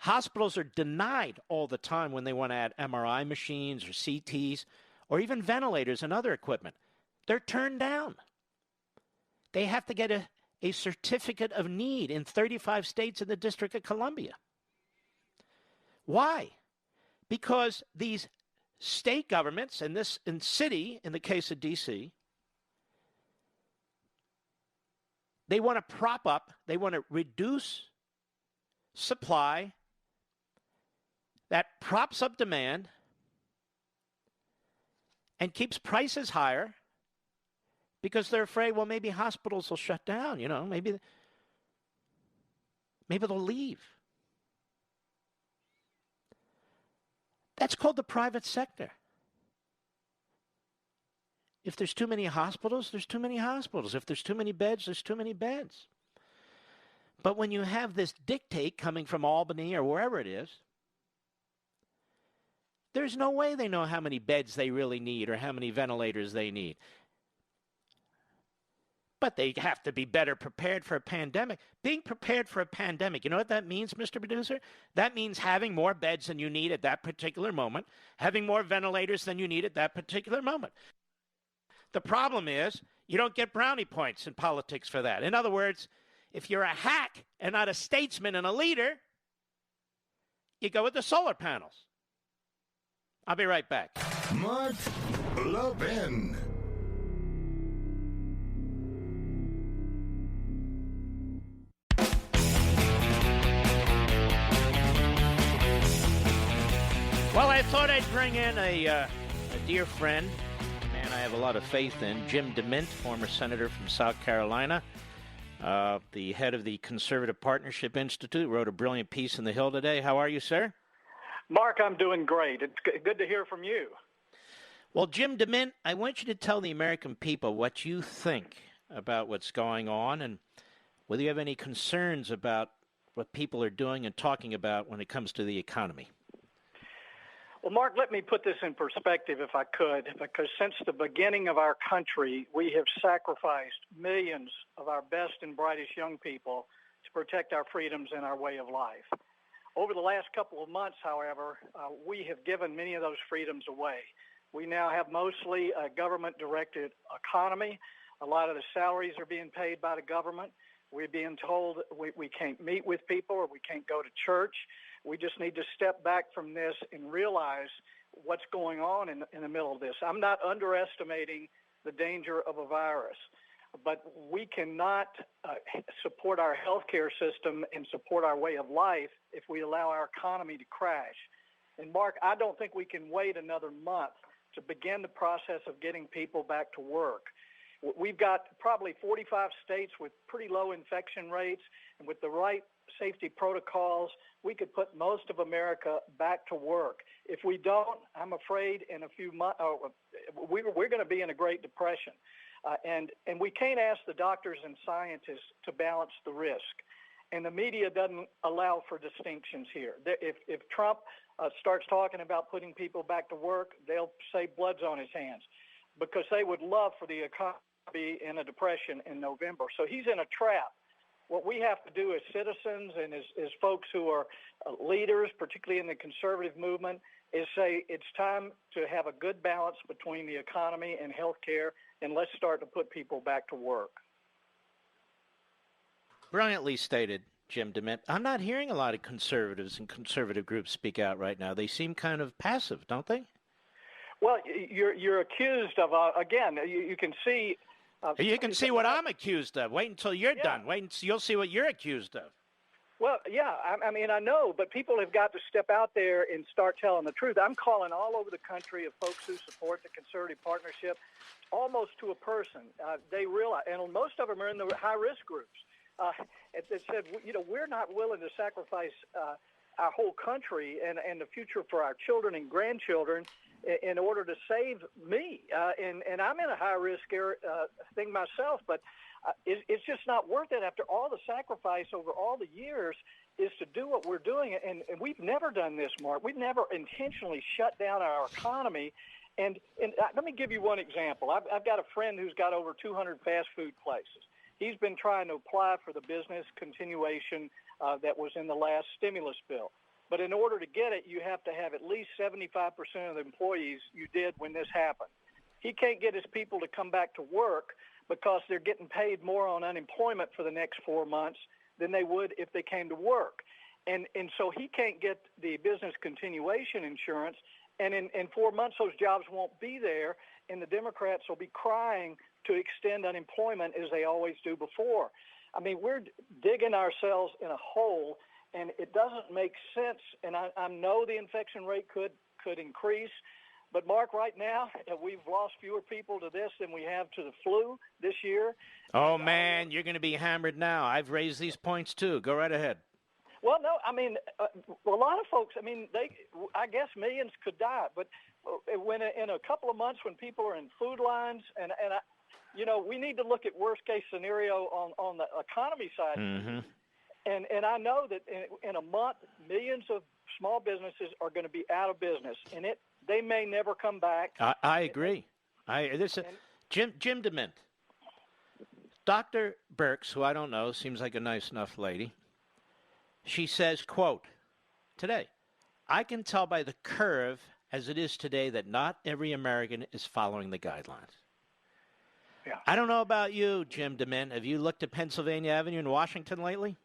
Hospitals are denied all the time when they want to add MRI machines or CTs or even ventilators and other equipment. They're turned down. They have to get a certificate of need in 35 states and the District of Columbia. Why? Because these state governments, and this in city, in the case of D.C., they want to prop up, they want to reduce supply that props up demand and keeps prices higher because they're afraid, well, maybe hospitals will shut down, you know, maybe they'll leave. That's called the private sector. If there's too many hospitals, there's too many hospitals. If there's too many beds, there's too many beds. But when you have this dictate coming from Albany or wherever it is, there's no way they know how many beds they really need or how many ventilators they need. But they have to be better prepared for a pandemic. Being prepared for a pandemic, you know what that means, Mr. Producer? That means having more beds than you need at that particular moment, having more ventilators than you need at that particular moment. The problem is you don't get brownie points in politics for that. In other words, if you're a hack and not a statesman and a leader, you go with the solar panels. I'll be right back. Mark Levin. Well, I thought I'd bring in a dear friend, a man I have a lot of faith in, Jim DeMint, former senator from South Carolina, the head of the Conservative Partnership Institute, wrote a brilliant piece in The Hill today. How are you, sir? Mark, I'm doing great. It's good to hear from you. Well, Jim DeMint, I want you to tell the American people what you think about what's going on and whether you have any concerns about what people are doing and talking about when it comes to the economy. Well, Mark, let me put this in perspective if I could, because since the beginning of our country, we have sacrificed millions of our best and brightest young people to protect our freedoms and our way of life. Over the last couple of months, however, we have given many of those freedoms away. We now have mostly a government-directed economy. A lot of the salaries are being paid by the government. We're being told we can't meet with people or we can't go to church. We just need to step back from this and realize what's going on in the middle of this. I'm not underestimating the danger of a virus, but we cannot support our healthcare system and support our way of life if we allow our economy to crash. And Mark, I don't think we can wait another month to begin the process of getting people back to work. We've got probably 45 states with pretty low infection rates, and with the right safety protocols, we could put most of America back to work. If we don't, I'm afraid in a few months, we're going to be in a Great Depression. And we can't ask the doctors and scientists to balance the risk. And the media doesn't allow for distinctions here. If Trump starts talking about putting people back to work, they'll say blood's on his hands, because they would love for the economy to be in a depression in November. So he's in a trap. What we have to do as citizens and as folks who are leaders, particularly in the conservative movement, is say it's time to have a good balance between the economy and healthcare, and let's start to put people back to work. Brilliantly stated, Jim DeMint. I'm not hearing a lot of conservatives and conservative groups speak out right now. They seem kind of passive, don't they? Well, you're accused of, again, you can see... you can see what I'm accused of. Wait until you're done. Wait until you'll see what you're accused of. Well, yeah, I mean, I know, but people have got to step out there and start telling the truth. I'm calling all over the country of folks who support the conservative partnership, almost to a person. They realize, and most of them are in the high-risk groups. It said, we're not willing to sacrifice our whole country and the future for our children and grandchildren in order to save me. And I'm in a high-risk thing myself, but it's just not worth it after all the sacrifice over all the years is to do what we're doing. And we've never done this, Mark. We've never intentionally shut down our economy. And let me give you one example. I've got a friend who's got over 200 fast food places. He's been trying to apply for the business continuation that was in the last stimulus bill. But in order to get it, you have to have at least 75% of the employees you did when this happened. He can't get his people to come back to work because they're getting paid more on unemployment for the next 4 months than they would if they came to work. And so he can't get the business continuation insurance, and in 4 months those jobs won't be there, and the Democrats will be crying to extend unemployment as they always do before. I mean, we're digging ourselves in a hole, and it doesn't make sense. And I know the infection rate could increase, but Mark, right now we've lost fewer people to this than we have to the flu this year. Oh man, you're going to be hammered now. I've raised these points too. Go right ahead. Well, no, I mean, a lot of folks, I mean, I guess millions could die, but when in a couple of months when people are in food lines, and we need to look at worst case scenario on the economy side. Mm-hmm. And I know that in a month, millions of small businesses are going to be out of business, and they may never come back. I agree. Jim DeMint. Dr. Birx, who I don't know, seems like a nice enough lady. She says, quote, today, I can tell by the curve as it is today that not every American is following the guidelines. Yeah. I don't know about you, Jim DeMint. Have you looked at Pennsylvania Avenue in Washington lately?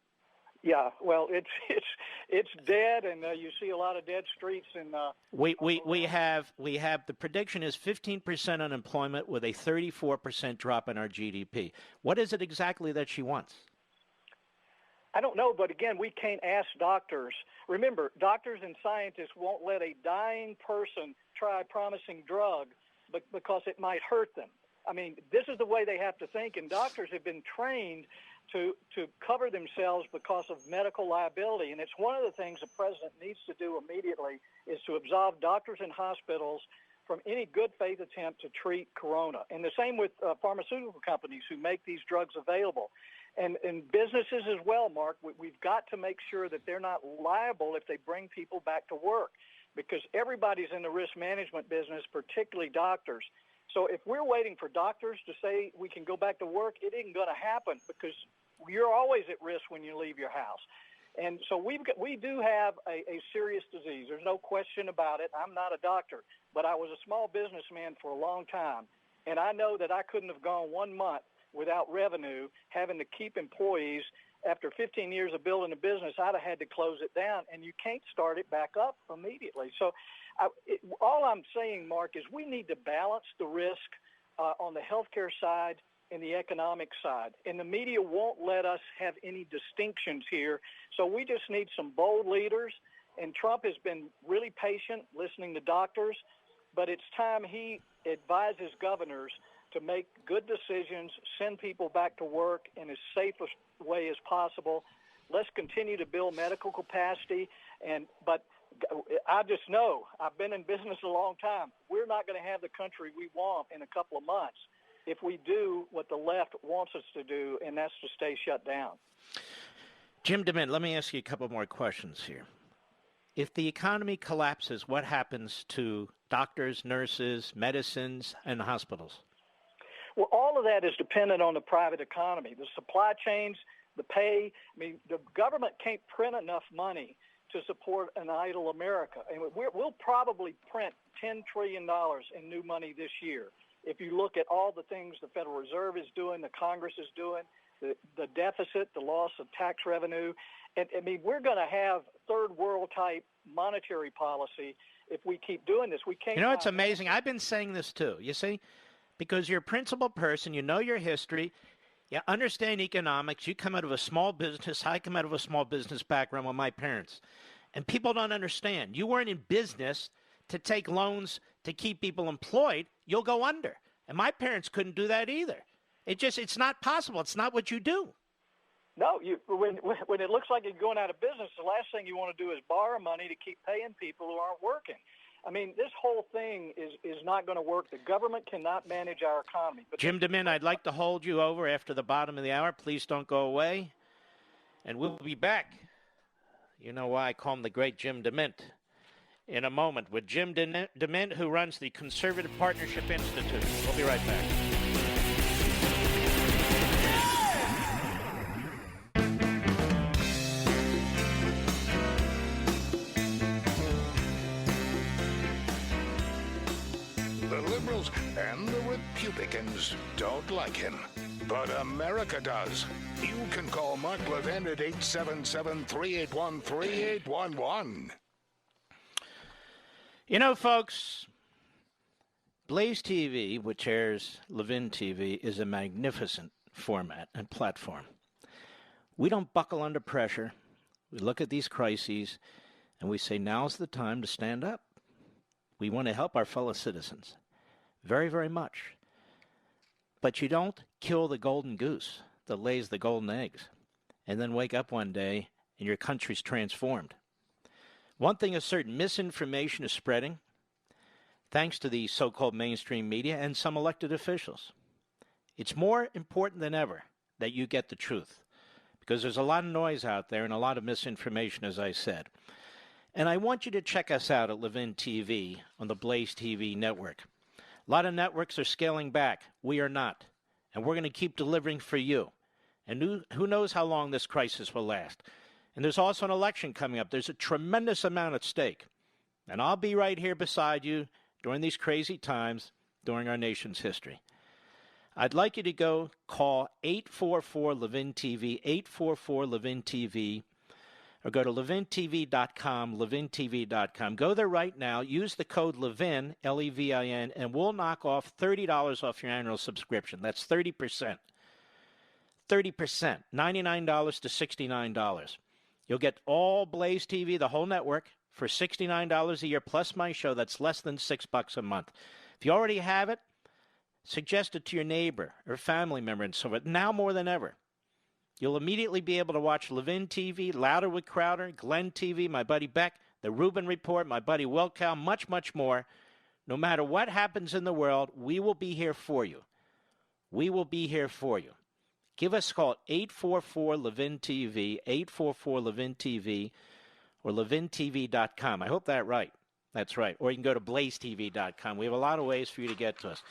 Yeah, well, it's dead, and you see a lot of dead streets. And we have the prediction is 15% unemployment with a 34% drop in our GDP. What is it exactly that she wants? I don't know, but again, we can't ask doctors. Remember, doctors and scientists won't let a dying person try a promising drug because it might hurt them. I mean, this is the way they have to think, and doctors have been trained to cover themselves because of medical liability. And it's one of the things the president needs to do immediately is to absolve doctors and hospitals from any good faith attempt to treat corona. And the same with pharmaceutical companies who make these drugs available. And businesses as well, Mark, we've got to make sure that they're not liable if they bring people back to work, because everybody's in the risk management business, particularly doctors. So if we're waiting for doctors to say we can go back to work, it isn't going to happen, because you're always at risk when you leave your house. And so we do have a serious disease. There's no question about it. I'm not a doctor, but I was a small businessman for a long time, and I know that I couldn't have gone 1 month without revenue, having to keep employees. After 15 years of building a business, I'd have had to close it down, and you can't start it back up immediately. So all I'm saying, Mark, is we need to balance the risk on the healthcare side and the economic side. And the media won't let us have any distinctions here. So we just need some bold leaders. And Trump has been really patient listening to doctors, but it's time he advises governors to make good decisions, send people back to work in as safe a way as possible. Let's continue to build medical capacity. But I just know, I've been in business a long time, we're not going to have the country we want in a couple of months if we do what the left wants us to do, and that's to stay shut down. Jim DeMint, let me ask you a couple more questions here. If the economy collapses, what happens to doctors, nurses, medicines, and hospitals? Well, all of that is dependent on the private economy, the supply chains, the pay. I mean, the government can't print enough money to support an idle America. And we'll probably print $10 trillion in new money this year. If you look at all the things the Federal Reserve is doing, the Congress is doing, the deficit, the loss of tax revenue. And I mean, we're going to have third world type monetary policy if we keep doing this. We can't. You know, it's amazing. I've been saying this too. You see, because you're a principled person, you know your history, you understand economics. You come out of a small business. I come out of a small business background with my parents. And people don't understand. You weren't in business to take loans to keep people employed. You'll go under. And my parents couldn't do that either. It's not possible. It's not what you do. No, when it looks like you're going out of business, the last thing you want to do is borrow money to keep paying people who aren't working. I mean, this whole thing is not going to work. The government cannot manage our economy. But Jim DeMint, I'd like to hold you over after the bottom of the hour. Please don't go away. And we'll be back. You know why I call him the great Jim DeMint. In a moment with Jim DeMint, who runs the Conservative Partnership Institute. We'll be right back. The liberals and the Republicans don't like him, but America does. You can call Mark Levin at 877-381-3811. You know, folks, Blaze TV, which airs Levin TV, is a magnificent format and platform. We don't buckle under pressure. We look at these crises and we say, now's the time to stand up. We want to help our fellow citizens very, very much. But you don't kill the golden goose that lays the golden eggs and then wake up one day and your country's transformed. One thing is certain, misinformation is spreading thanks to the so-called mainstream media and some elected officials. It's more important than ever that you get the truth because there's a lot of noise out there and a lot of misinformation, as I said. And I want you to check us out at Levin TV on the Blaze TV network. A lot of networks are scaling back. We are not. And we're going to keep delivering for you. And who knows how long this crisis will last. And there's also an election coming up. There's a tremendous amount at stake. And I'll be right here beside you during these crazy times during our nation's history. I'd like you to go call 844-LEVIN-TV, 844-LEVIN-TV, or go to levintv.com, levintv.com. Go there right now. Use the code LEVIN, L-E-V-I-N, and we'll knock off $30 off your annual subscription. That's 30%. 30%, $99 to $69. You'll get all Blaze TV, the whole network, for $69 a year, plus my show. That's less than $6 a month. If you already have it, suggest it to your neighbor or family member and so forth. Now more than ever, you'll immediately be able to watch Levin TV, Louder with Crowder, Glenn TV, my buddy Beck, The Rubin Report, my buddy Wilkow, much, much more. No matter what happens in the world, we will be here for you. We will be here for you. Give us a call at 844-LEVIN-TV, 844-LEVIN-TV, or levintv.com. I hope that's right. Or you can go to blazetv.com. We have a lot of ways for you to get to us.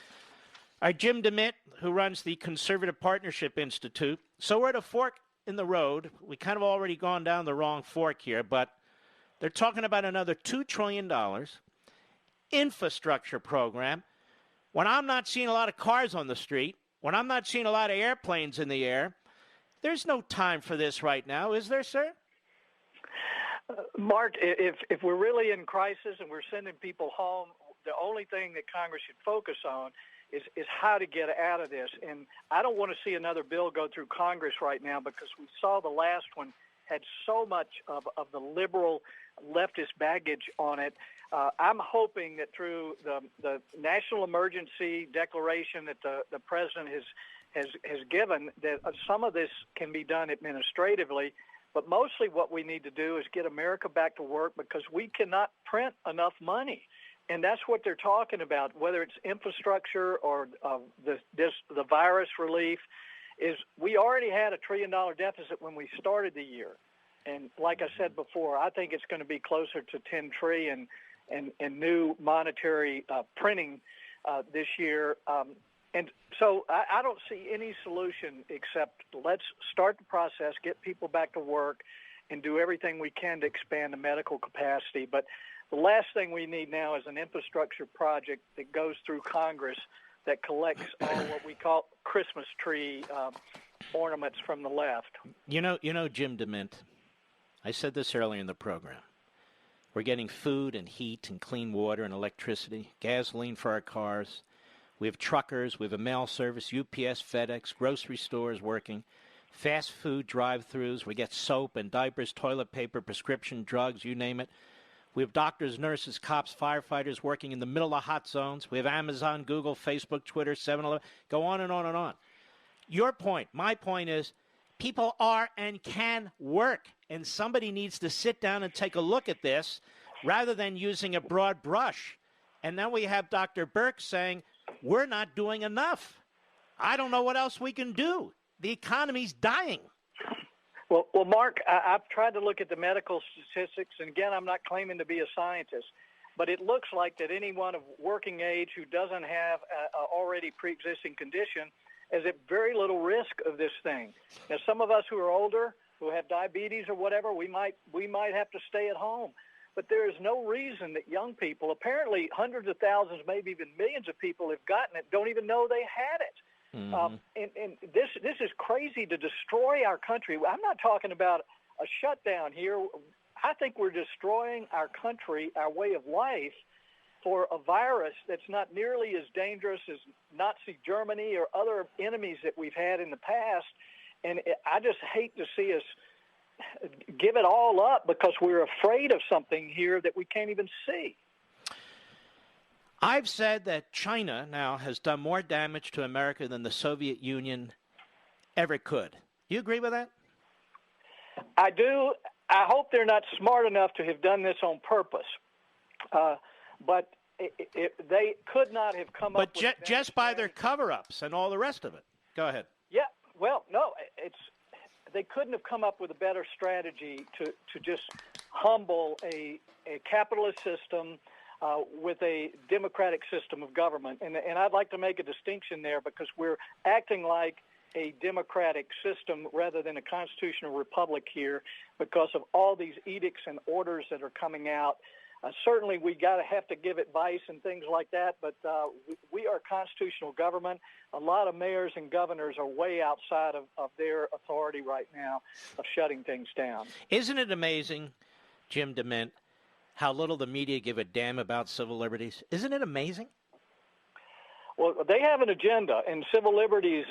All right, Jim DeMint, who runs the Conservative Partnership Institute. So we're at a fork in the road. We kind of already gone down the wrong fork here, but they're talking about another $2 trillion infrastructure program. When I'm not seeing a lot of cars on the street, when I'm not seeing a lot of airplanes in the air, there's no time for this right now, is there, sir? Mark, if we're really in crisis and we're sending people home, the only thing that Congress should focus on is how to get out of this. And I don't want to see another bill go through Congress right now because we saw the last one had so much of the liberal leftist baggage on it. I'm hoping that through the national emergency declaration that the president has given, that some of this can be done administratively. But mostly what we need to do is get America back to work because we cannot print enough money. And that's what they're talking about, whether it's infrastructure or the virus relief, is we already had a $1 trillion deficit when we started the year. And like I said before, I think it's going to be closer to $10 trillion and new monetary printing this year. And so I don't see any solution except let's start the process, get people back to work, and do everything we can to expand the medical capacity. But the last thing we need now is an infrastructure project that goes through Congress that collects all what we call Christmas tree ornaments from the left. You know, Jim DeMint, I said this earlier in the program. We're getting food and heat and clean water and electricity, gasoline for our cars. We have truckers, we have a mail service, UPS, FedEx, grocery stores working, fast food drive-thrus. We get soap and diapers, toilet paper, prescription drugs, you name it. We have doctors, nurses, cops, firefighters working in the middle of hot zones. We have Amazon, Google, Facebook, Twitter, 7-Eleven. Go on and on and on. Your point, my point is, people are and can work, and somebody needs to sit down and take a look at this rather than using a broad brush. And then we have Dr. Burke saying, we're not doing enough. I don't know what else we can do. The economy's dying. Well, Mark, I've tried to look at the medical statistics, and again, I'm not claiming to be a scientist, but it looks like that anyone of working age who doesn't have a already pre-existing condition is at very little risk of this thing. Now, some of us who are older, who have diabetes or whatever, we might have to stay at home. But there is no reason that young people, apparently hundreds of thousands, maybe even millions of people have gotten it, don't even know they had it. Mm-hmm. And this is crazy to destroy our country. I'm not talking about a shutdown here. I think we're destroying our country, our way of life, for a virus that's not nearly as dangerous as Nazi Germany or other enemies that we've had in the past. And I just hate to see us give it all up because we're afraid of something here that we can't even see. I've said that China now has done more damage to America than the Soviet Union ever could. You agree with that? I do. I hope they're not smart enough to have done this on purpose. But they could not have come up with But just by their cover-ups and all the rest of it. Go ahead. Yeah. Well, no, they couldn't have come up with a better strategy to just humble a capitalist system with a democratic system of government. And I'd like to make a distinction there because we're acting like a democratic system rather than a constitutional republic here because of all these edicts and orders that are coming out. Certainly, we have to give advice and things like that, but we are a constitutional government. A lot of mayors and governors are way outside of their authority right now of shutting things down. Isn't it amazing, Jim DeMint, how little the media give a damn about civil liberties? Isn't it amazing? Well, they have an agenda, and civil liberties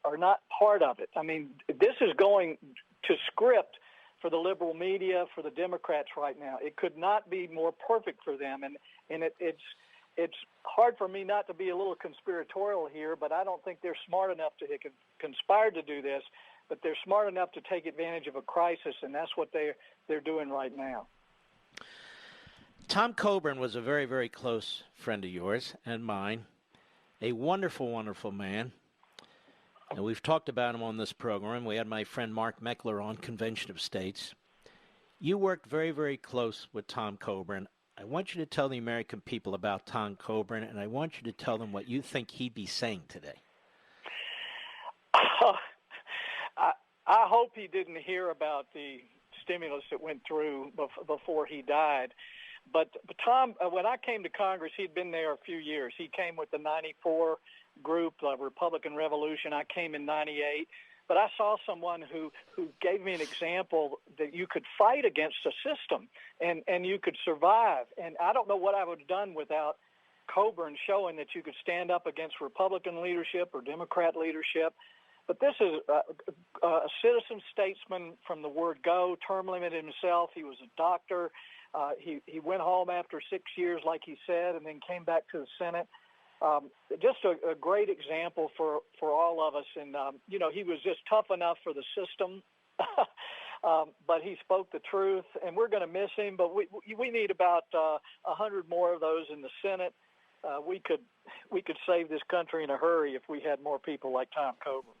are not part of it. I mean, this is going to script for the liberal media, for the Democrats right now. It could not be more perfect for them, and it's hard for me not to be a little conspiratorial here, but I don't think they're smart enough to have conspired to do this, but they're smart enough to take advantage of a crisis, and that's what they're doing right now. Tom Coburn was a very, very close friend of yours and mine. A wonderful, wonderful man. And we've talked about him on this program. We had my friend Mark Meckler on, Convention of States. You worked very, very close with Tom Coburn. I want you to tell the American people about Tom Coburn, and I want you to tell them what you think he'd be saying today. I hope he didn't hear about the stimulus that went through before he died. But Tom, when I came to Congress, he'd been there a few years. He came with the 94 group, Republican Revolution. I came in 98. But I saw someone who gave me an example that you could fight against a system and you could survive. And I don't know what I would have done without Coburn showing that you could stand up against Republican leadership or Democrat leadership. But this is a citizen statesman from the word go, term limited himself. He was a doctor. He went home after 6 years, like he said, and then came back to the Senate. Just a great example for all of us. And, he was just tough enough for the system, but he spoke the truth, and we're going to miss him. But we need about 100 more of those in the Senate. We could save this country in a hurry if we had more people like Tom Coburn.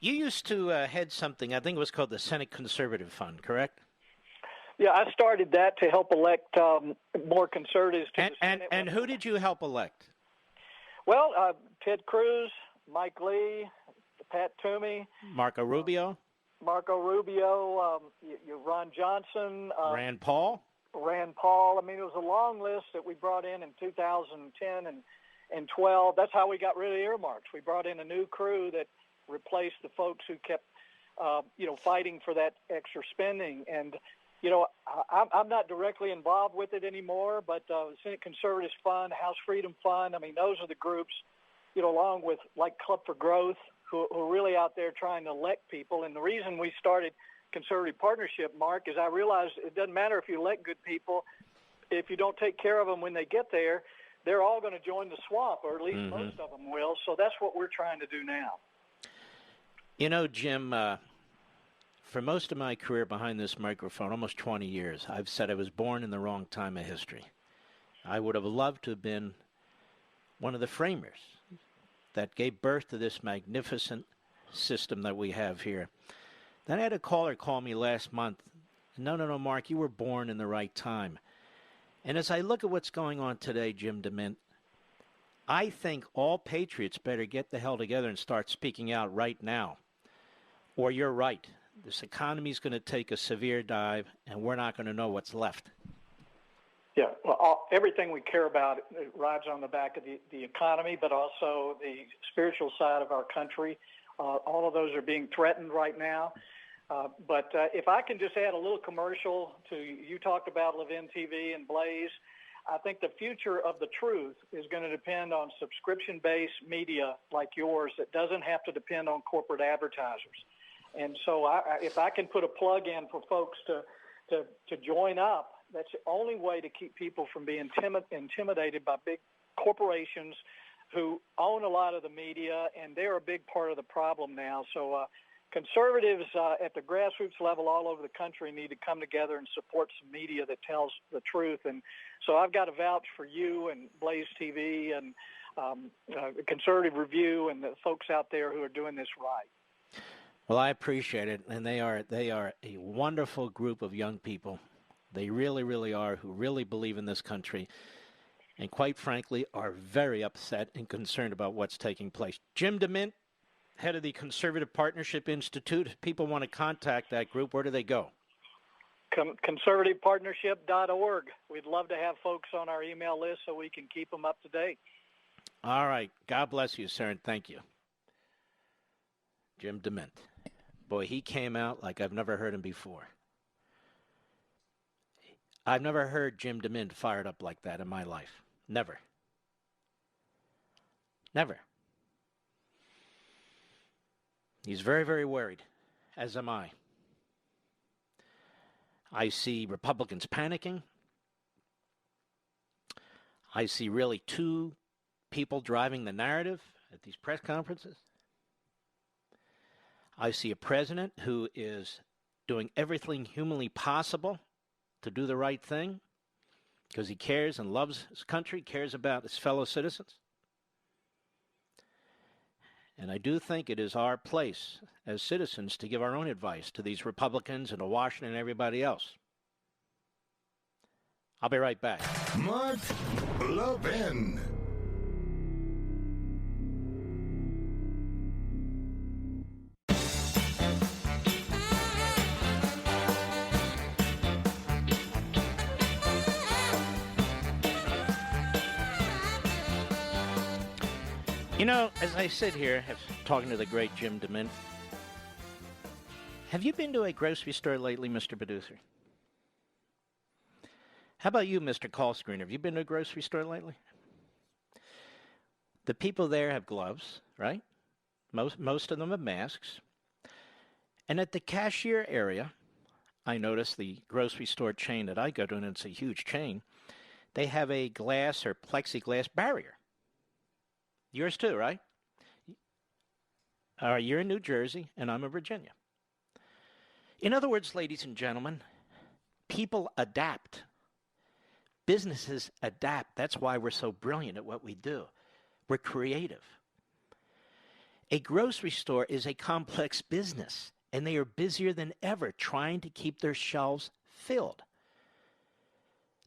You used to head something, I think it was called the Senate Conservative Fund, correct? Yeah, I started that to help elect more conservatives to the Senate. And who did you help elect? Well, Ted Cruz, Mike Lee, Pat Toomey. Marco Rubio, Ron Johnson. Rand Paul. I mean, it was a long list that we brought in 2010 and 12. That's how we got rid of earmarks. We brought in a new crew that replaced the folks who kept, fighting for that extra spending. And, I'm not directly involved with it anymore, but Senate Conservatives Fund, House Freedom Fund, I mean, those are the groups, along with like Club for Growth, who are really out there trying to elect people. And the reason we started Conservative Partnership, Mark, is I realized it doesn't matter if you elect good people. If you don't take care of them when they get there, they're all going to join the swamp, or at least most of them will. So that's what we're trying to do now. Jim, for most of my career behind this microphone, almost 20 years, I've said I was born in the wrong time of history. I would have loved to have been one of the framers that gave birth to this magnificent system that we have here. Then I had a caller call me last month. No, Mark, you were born in the right time. And as I look at what's going on today, Jim DeMint, I think all patriots better get the hell together and start speaking out right now. Or you're right. This economy is going to take a severe dive, and we're not going to know what's left. Yeah, well, everything we care about rides on the back of the economy, but also the spiritual side of our country. All of those are being threatened right now. But if I can just add a little commercial to, you talked about Levin TV and Blaze. I think the future of the truth is going to depend on subscription-based media like yours that doesn't have to depend on corporate advertisers. And so if I can put a plug in for folks to join up, that's the only way to keep people from being intimidated by big corporations who own a lot of the media, and they're a big part of the problem now. So conservatives at the grassroots level all over the country need to come together and support some media that tells the truth. And so I've got to vouch for you and Blaze TV and Conservative Review and the folks out there who are doing this right. Well, I appreciate it, and they are a wonderful group of young people. They really, really are, who really believe in this country, and quite frankly, are very upset and concerned about what's taking place. Jim DeMint, head of the Conservative Partnership Institute. If people want to contact that group, where do they go? Conservativepartnership.org. We'd love to have folks on our email list so we can keep them up to date. All right. God bless you, sir, and thank you. Jim DeMint. Boy, he came out like I've never heard him before. I've never heard Jim DeMint fired up like that in my life. Never. Never. He's very, very worried, as am I. I see Republicans panicking. I see really two people driving the narrative at these press conferences. I see a president who is doing everything humanly possible to do the right thing, because he cares and loves his country, cares about his fellow citizens. And I do think it is our place as citizens to give our own advice to these Republicans and to Washington and everybody else. I'll be right back. Mark Levin. You know, as I sit here talking to the great Jim DeMint, have you been to a grocery store lately, Mr. Producer? How about you, Mr. Call Screener? Have you been to a grocery store lately? The people there have gloves, right? Most of them have masks. And at the cashier area, I noticed the grocery store chain that I go to, and it's a huge chain, they have a glass or plexiglass barrier. Yours too, right? You're in New Jersey, and I'm in Virginia. In other words, ladies and gentlemen, people adapt. Businesses adapt. That's why we're so brilliant at what we do. We're creative. A grocery store is a complex business, and they are busier than ever trying to keep their shelves filled.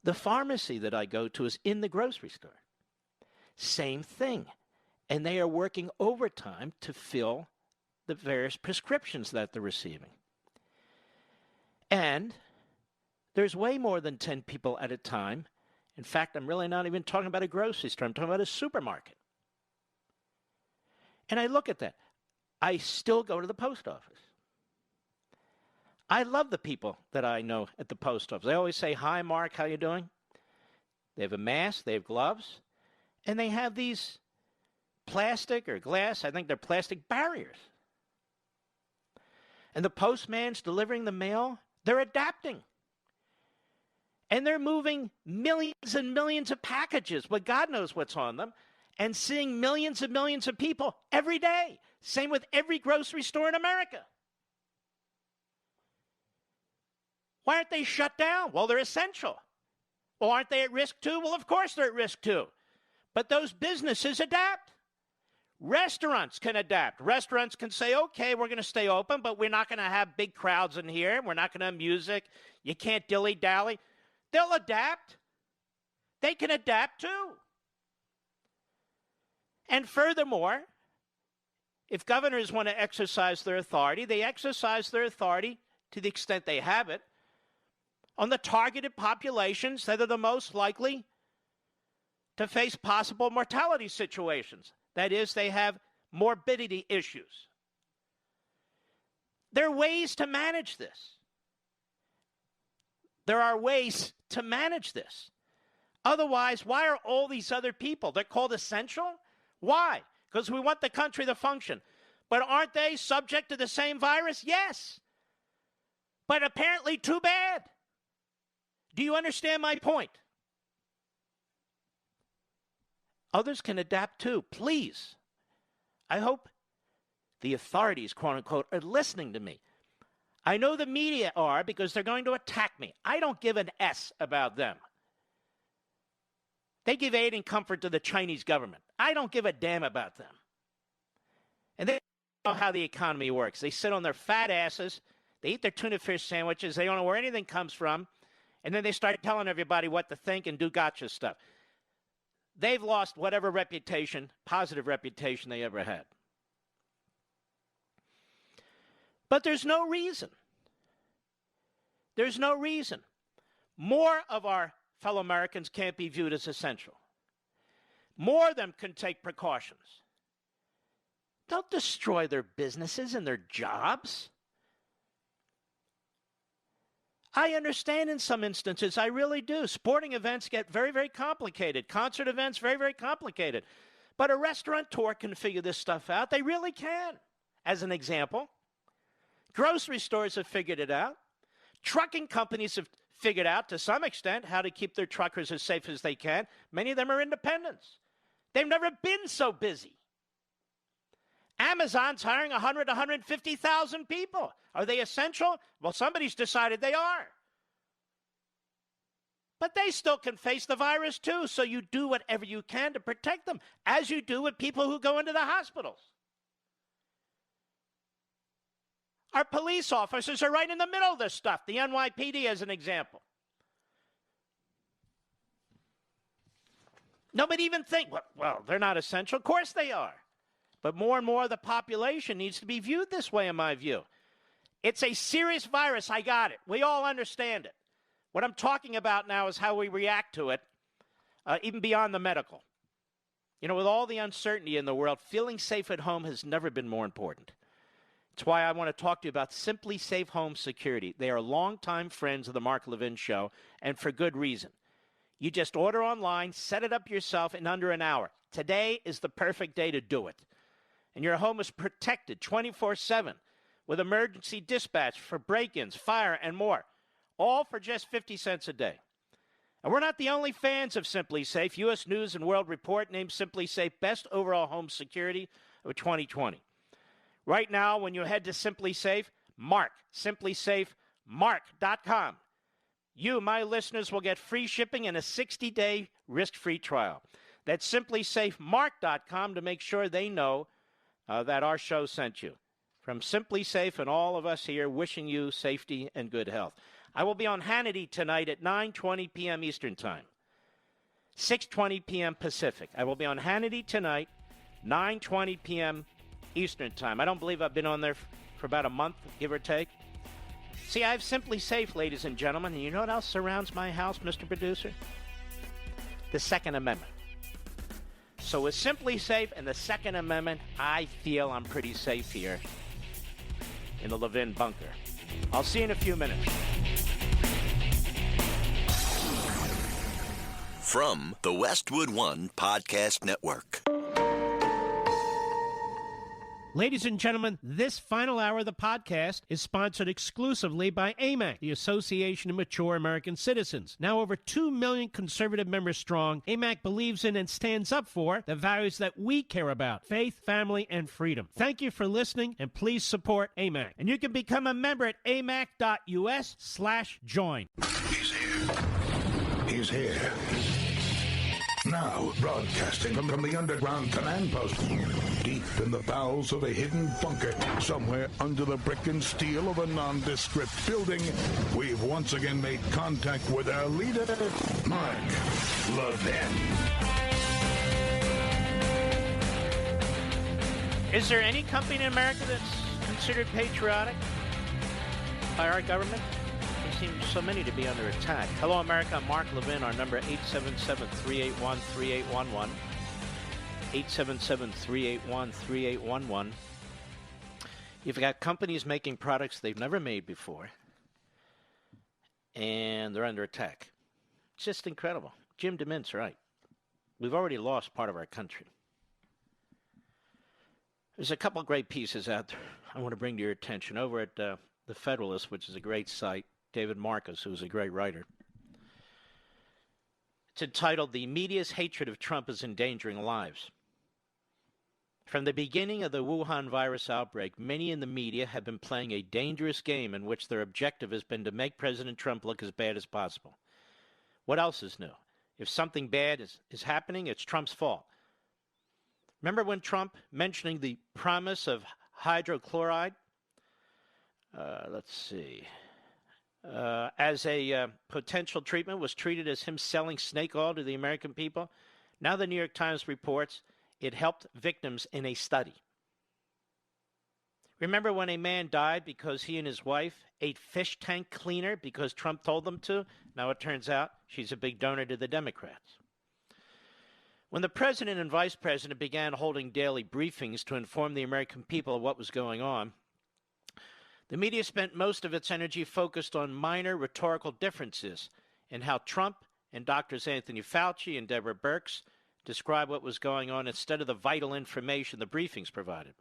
The pharmacy that I go to is in the grocery store. Same thing. And they are working overtime to fill the various prescriptions that they're receiving. And there's way more than 10 people at a time. In fact, I'm really not even talking about a grocery store. I'm talking about a supermarket. And I look at that. I still go to the post office. I love the people that I know at the post office. They always say, "Hi, Mark, how you doing?" They have a mask, they have gloves, and they have these plastic or glass, I think they're plastic barriers. And the postman's delivering the mail, they're adapting. And they're moving millions and millions of packages, but God knows what's on them, and seeing millions and millions of people every day. Same with every grocery store in America. Why aren't they shut down? Well, they're essential. Well, aren't they at risk too? Well, of course they're at risk too. But those businesses adapt. Restaurants can adapt. Restaurants can say, okay, we're going to stay open, but we're not going to have big crowds in here. We're not going to have music. You can't dilly-dally. They'll adapt. They can adapt too. And furthermore, if governors want to exercise their authority, they exercise their authority to the extent they have it on the targeted populations that are the most likely to face possible mortality situations. That is, they have morbidity issues. There are ways to manage this. There are ways to manage this. Otherwise, why are all these other people? They're called essential? Why? Because we want the country to function. But aren't they subject to the same virus? Yes. But apparently too bad. Do you understand my point? Others can adapt too. Please. I hope the authorities, quote unquote, are listening to me. I know the media are because they're going to attack me. I don't give an S about them. They give aid and comfort to the Chinese government. I don't give a damn about them. And they don't know how the economy works. They sit on their fat asses. They eat their tuna fish sandwiches. They don't know where anything comes from. And then they start telling everybody what to think and do gotcha stuff. They've lost whatever reputation, positive reputation they ever had. But there's no reason. There's no reason. More of our fellow Americans can't be viewed as essential. More of them can take precautions. Don't destroy their businesses and their jobs. I understand in some instances, I really do. Sporting events get very, very complicated. Concert events, very, very complicated. But a restaurateur can figure this stuff out. They really can. As an example, grocery stores have figured it out. Trucking companies have figured out, to some extent, how to keep their truckers as safe as they can. Many of them are independents. They've never been so busy. Amazon's hiring 100, 150,000 people. Are they essential? Well, somebody's decided they are. But they still can face the virus too, so you do whatever you can to protect them, as you do with people who go into the hospitals. Our police officers are right in the middle of this stuff. The NYPD as an example. Nobody even think, well, they're not essential. Of course they are. But more and more of the population needs to be viewed this way, in my view. It's a serious virus. I got it. We all understand it. What I'm talking about now is how we react to it, even beyond the medical. You know, with all the uncertainty in the world, feeling safe at home has never been more important. It's why I want to talk to you about Simply Safe Home Security. They are longtime friends of the Mark Levin Show, and for good reason. You just order online, set it up yourself in under an hour. Today is the perfect day to do it. And your home is protected 24/7 with emergency dispatch for break-ins, fire, and more. All for just 50 cents a day. And we're not the only fans of Simply Safe. U.S. News and World Report named Simply Safe Best Overall Home Security of 2020. Right now, when you head to Simply Safe, simplysafemark.com. You, my listeners, will get free shipping and a 60-day risk-free trial. That's simplysafemark.com to make sure they know that our show sent you. From Simply Safe and all of us here, wishing you safety and good health. I will be on Hannity tonight at 9:20 p.m. Eastern Time, 6:20 p.m. Pacific. I will be on Hannity tonight, 9:20 p.m. Eastern Time. I don't believe I've been on there for about a month, give or take. See, I have Simply Safe, ladies and gentlemen, and you know what else surrounds my house, Mr. Producer? The Second Amendment. So with Simply Safe and the Second Amendment, I feel I'm pretty safe here in the Levin bunker. I'll see you in a few minutes. From the Westwood One Podcast Network. Ladies and gentlemen, this final hour of the podcast is sponsored exclusively by AMAC, the Association of Mature American Citizens. Now over 2 million conservative members strong, AMAC believes in and stands up for the values that we care about: faith, family, and freedom. Thank you for listening, and please support AMAC. And you can become a member at amac.us/join. He's here. He's here. Now, broadcasting from the underground command post, deep in the bowels of a hidden bunker, somewhere under the brick and steel of a nondescript building, we've once again made contact with our leader, Mark Levin. Is there any company in America that's considered patriotic by our government? There seems so many to be under attack. Hello, America. I'm Mark Levin. Our number 877-381-3811. 877-381-3811. You've got companies making products they've never made before, and they're under attack. It's just incredible. Jim DeMint's right. We've already lost part of our country. There's a couple great pieces out there I want to bring to your attention. Over at The Federalist, which is a great site, David Marcus, who's a great writer. It's entitled, "The Media's Hatred of Trump is Endangering Lives." From the beginning of the Wuhan virus outbreak, many in the media have been playing a dangerous game in which their objective has been to make President Trump look as bad as possible. What else is new? If something bad is happening, it's Trump's fault. Remember when Trump mentioning the promise of hydrochloride? As a potential treatment was treated as him selling snake oil to the American people. Now the New York Times reports it helped victims in a study. Remember when a man died because he and his wife ate fish tank cleaner because Trump told them to? Now it turns out she's a big donor to the Democrats. When the president and vice president began holding daily briefings to inform the American people of what was going on, the media spent most of its energy focused on minor rhetorical differences in how Trump and Drs. Anthony Fauci and Deborah Birx described what was going on instead of the vital information the briefings provided.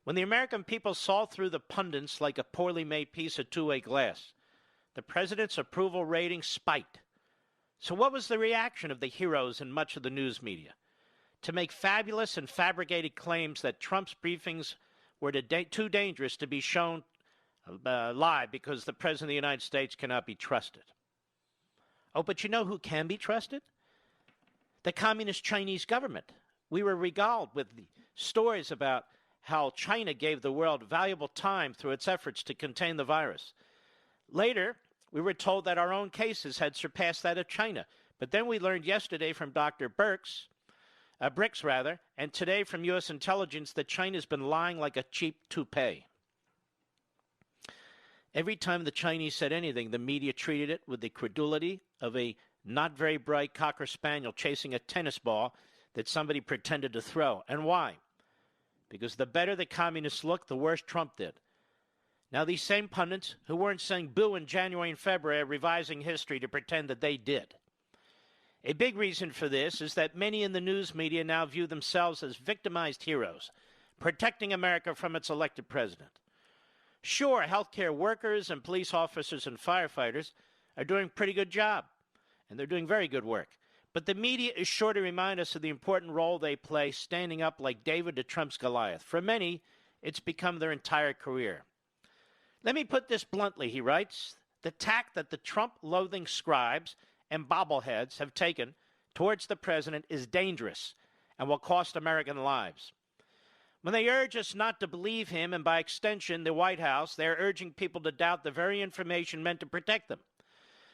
When the American people saw through the pundits like a poorly made piece of two-way glass, the president's approval rating spiked. So what was the reaction of the heroes in much of the news media? To make fabulous and fabricated claims that Trump's briefings were too dangerous to be shown live because the President of the United States cannot be trusted. Oh, but you know who can be trusted? The communist Chinese government. We were regaled with the stories about how China gave the world valuable time through its efforts to contain the virus. Later, we were told that our own cases had surpassed that of China. But then we learned yesterday from Dr. Bricks, and today from U.S. intelligence that China's been lying like a cheap toupee. Every time the Chinese said anything, the media treated it with the credulity of a not very bright Cocker Spaniel chasing a tennis ball that somebody pretended to throw. And why? Because the better the communists looked, the worse Trump did. Now, these same pundits who weren't saying boo in January and February are revising history to pretend that they did. A big reason for this is that many in the news media now view themselves as victimized heroes, protecting America from its elected president. Sure, healthcare workers and police officers and firefighters are doing a pretty good job, and they're doing very good work. But the media is sure to remind us of the important role they play standing up like David to Trump's Goliath. For many, it's become their entire career. Let me put this bluntly, he writes. The tack that the Trump-loathing scribes and bobbleheads have taken towards the president is dangerous and will cost American lives. When they urge us not to believe him, and by extension the White House, they are urging people to doubt the very information meant to protect them.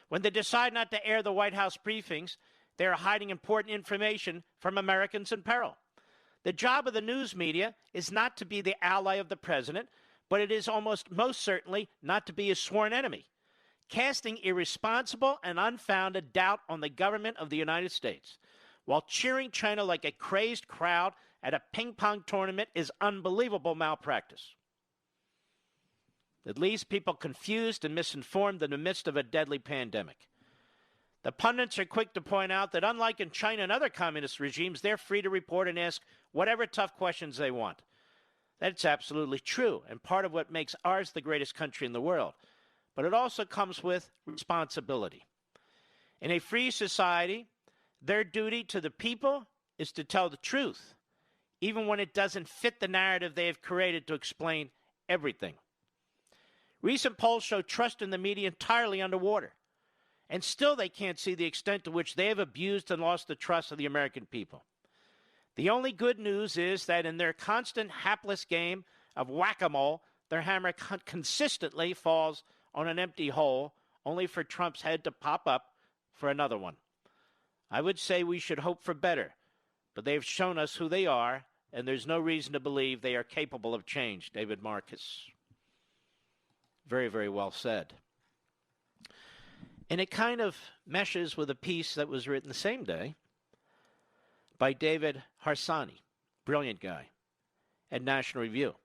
When they decide not to air the White House briefings, they are hiding important information from Americans in peril. The job of the news media is not to be the ally of the president, but it is most certainly not to be his sworn enemy, casting irresponsible and unfounded doubt on the government of the United States, while cheering China like a crazed crowd at a ping-pong tournament is unbelievable malpractice. It leaves people confused and misinformed in the midst of a deadly pandemic. The pundits are quick to point out that unlike in China and other communist regimes, they're free to report and ask whatever tough questions they want. That's absolutely true, and part of what makes ours the greatest country in the world. But it also comes with responsibility. In a free society, their duty to the people is to tell the truth, even when it doesn't fit the narrative they have created to explain everything. Recent polls show trust in the media entirely underwater, and still they can't see the extent to which they have abused and lost the trust of the American people. The only good news is that in their constant hapless game of whack-a-mole, their hammer consistently falls on an empty hole, only for Trump's head to pop up for another one. I would say we should hope for better, but they've shown us who they are, and there's no reason to believe they are capable of change. David Marcus. Very, very well said. And it kind of meshes with a piece that was written the same day by David Harsanyi, brilliant guy, at National Review.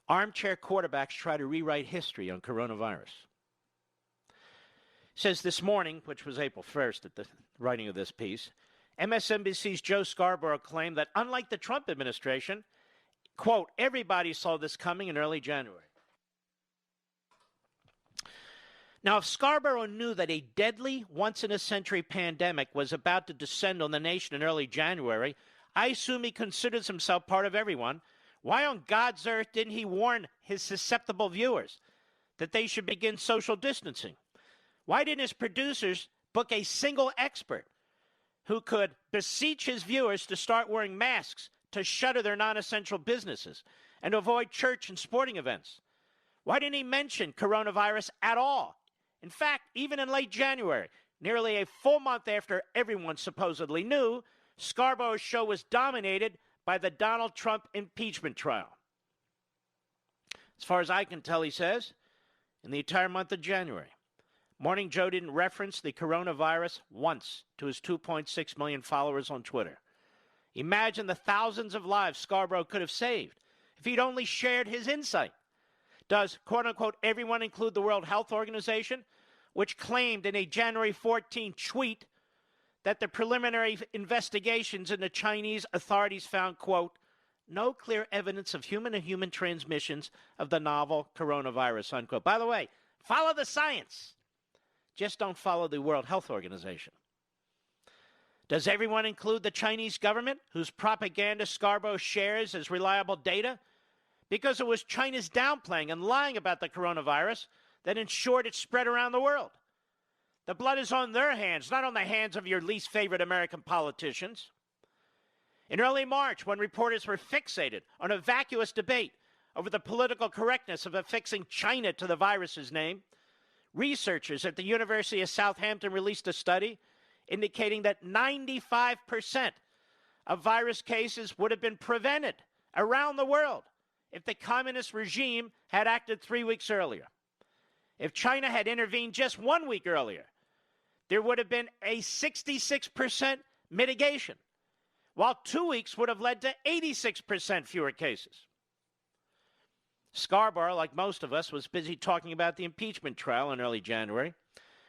Armchair quarterbacks try to rewrite history on coronavirus. It says this morning, which was April 1st at the writing of this piece, MSNBC's Joe Scarborough claimed that unlike the Trump administration, quote, everybody saw this coming in early January. Now, if Scarborough knew that a deadly, once-in-a-century pandemic was about to descend on the nation in early January, I assume he considers himself part of everyone. Why on God's earth didn't he warn his susceptible viewers that they should begin social distancing? Why didn't his producers book a single expert who could beseech his viewers to start wearing masks, to shutter their non-essential businesses, and to avoid church and sporting events? Why didn't he mention coronavirus at all? In fact, even in late January, nearly a full month after everyone supposedly knew, Scarborough's show was dominated by the Donald Trump impeachment trial. As far as I can tell, he says, in the entire month of January, Morning Joe didn't reference the coronavirus once to his 2.6 million followers on Twitter. Imagine the thousands of lives Scarborough could have saved if he'd only shared his insight. Does, quote-unquote, everyone include the World Health Organization, which claimed in a January 14 tweet that the preliminary investigations in the Chinese authorities found, quote, no clear evidence of human-to-human transmissions of the novel coronavirus, unquote. By the way, follow the science. Just don't follow the World Health Organization. Does everyone include the Chinese government, whose propaganda Scarborough shares as reliable data? Because it was China's downplaying and lying about the coronavirus that ensured it spread around the world. The blood is on their hands, not on the hands of your least favorite American politicians. In early March, when reporters were fixated on a vacuous debate over the political correctness of affixing China to the virus's name, researchers at the University of Southampton released a study indicating that 95% of virus cases would have been prevented around the world if the communist regime had acted 3 weeks earlier. If China had intervened just 1 week earlier, there would have been a 66% mitigation, while 2 weeks would have led to 86% fewer cases. Scarborough, like most of us, was busy talking about the impeachment trial in early January,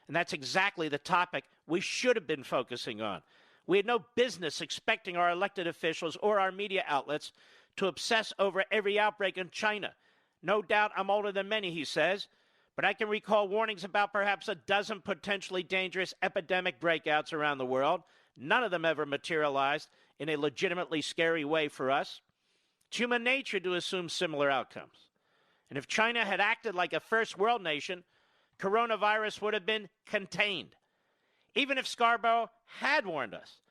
and that's exactly the topic we should have been focusing on. We had no business expecting our elected officials or our media outlets to obsess over every outbreak in China. No doubt I'm older than many, he says, but I can recall warnings about perhaps a dozen potentially dangerous epidemic breakouts around the world. None of them ever materialized in a legitimately scary way for us. It's human nature to assume similar outcomes. And if China had acted like a first world nation, coronavirus would have been contained. Even if Scarborough had warned us,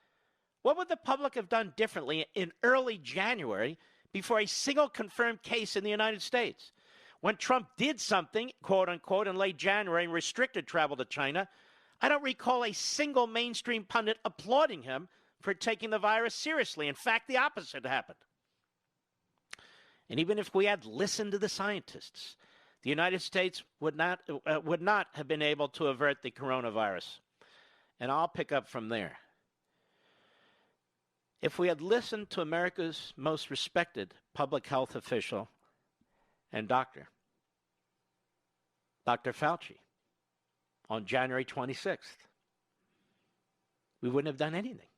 what would the public have done differently in early January before a single confirmed case in the United States? When Trump did something, quote unquote, in late January and restricted travel to China, I don't recall a single mainstream pundit applauding him for taking the virus seriously. In fact, the opposite happened. And even if we had listened to the scientists, the United States would not have been able to avert the coronavirus. And I'll pick up from there. If we had listened to America's most respected public health official and doctor, Dr. Fauci, on January 26th, we wouldn't have done anything,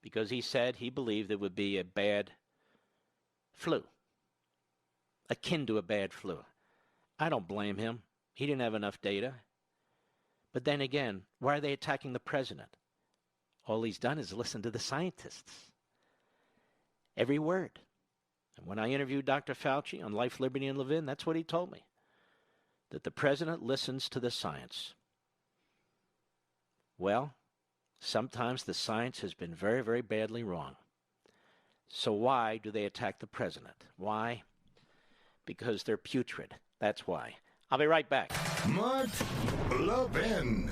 because he said he believed it would be a bad flu, akin to a bad flu. I don't blame him. He didn't have enough data. But then again, why are they attacking the president? All he's done is listen to the scientists. Every word. And when I interviewed Dr. Fauci on Life, Liberty, and Levin, that's what he told me, that the president listens to the science. Well, sometimes the science has been very, very badly wrong. So why do they attack the president? Why? Because they're putrid. That's why. I'll be right back. Mark Levin.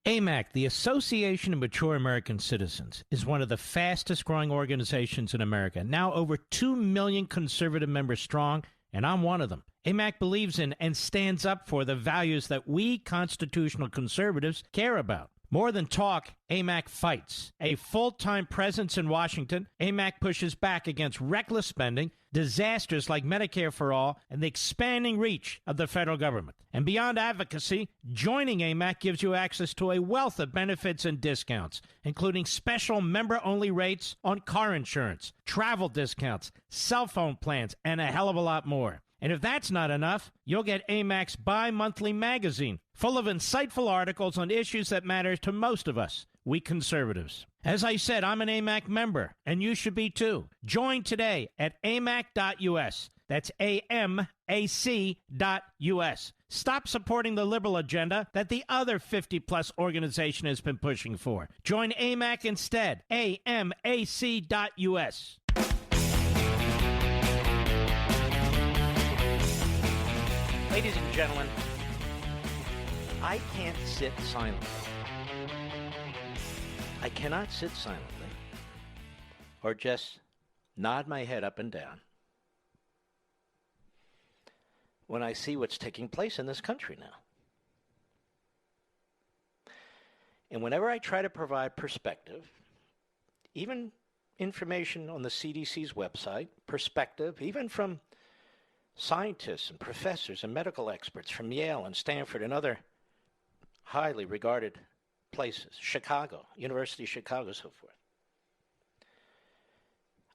AMAC, the Association of Mature American Citizens, is one of the fastest growing organizations in America, now over 2 million conservative members strong, and I'm one of them. AMAC believes in and stands up for the values that we constitutional conservatives care about. More than talk, AMAC fights. A full-time presence in Washington, AMAC pushes back against reckless spending, disasters like Medicare for All, and the expanding reach of the federal government. And beyond advocacy, joining AMAC gives you access to a wealth of benefits and discounts, including special member-only rates on car insurance, travel discounts, cell phone plans, and a hell of a lot more. And if that's not enough, you'll get AMAC's bi-monthly magazine, full of insightful articles on issues that matter to most of us, we conservatives. As I said, I'm an AMAC member, and you should be too. Join today at amac.us. That's AMAC.us. Stop supporting the liberal agenda that the other 50-plus organization has been pushing for. Join AMAC instead. AMAC.us. Ladies and gentlemen, I can't sit silently. I cannot sit silently or just nod my head up and down when I see what's taking place in this country now. And whenever I try to provide perspective, even information on the CDC's website, perspective, even from scientists and professors and medical experts from Yale and Stanford and other highly regarded places, Chicago, University of Chicago, so forth,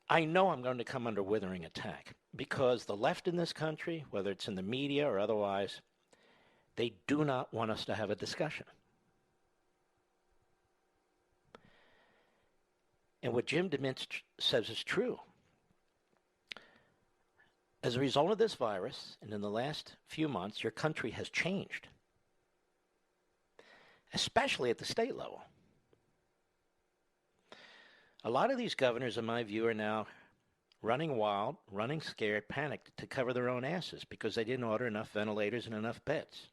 I know I'm going to come under withering attack because the left in this country, whether it's in the media or otherwise, they do not want us to have a discussion. And what Jim DeMint says is true. As a result of this virus, and in the last few months, your country has changed, especially at the state level. A lot of these governors, in my view, are now running wild, running scared, panicked to cover their own asses because they didn't order enough ventilators and enough beds.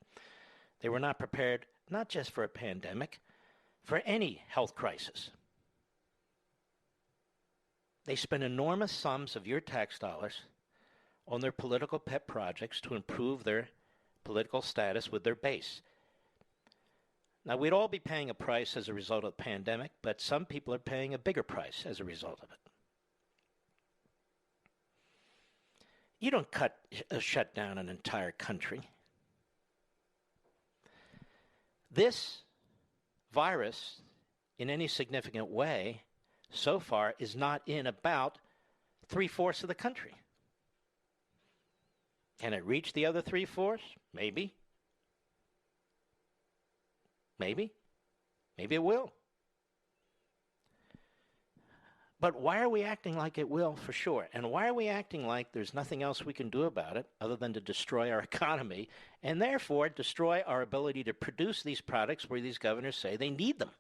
They were not prepared, not just for a pandemic, for any health crisis. They spend enormous sums of your tax dollars on their political pet projects to improve their political status with their base. Now, we'd all be paying a price as a result of the pandemic, but some people are paying a bigger price as a result of it. You don't shut down an entire country. This virus, in any significant way, so far is not in about 3/4 of the country. Can it reach the other 3/4? Maybe. Maybe. Maybe it will. But why are we acting like it will for sure? And why are we acting like there's nothing else we can do about it other than to destroy our economy and therefore destroy our ability to produce these products where these governors say they need them?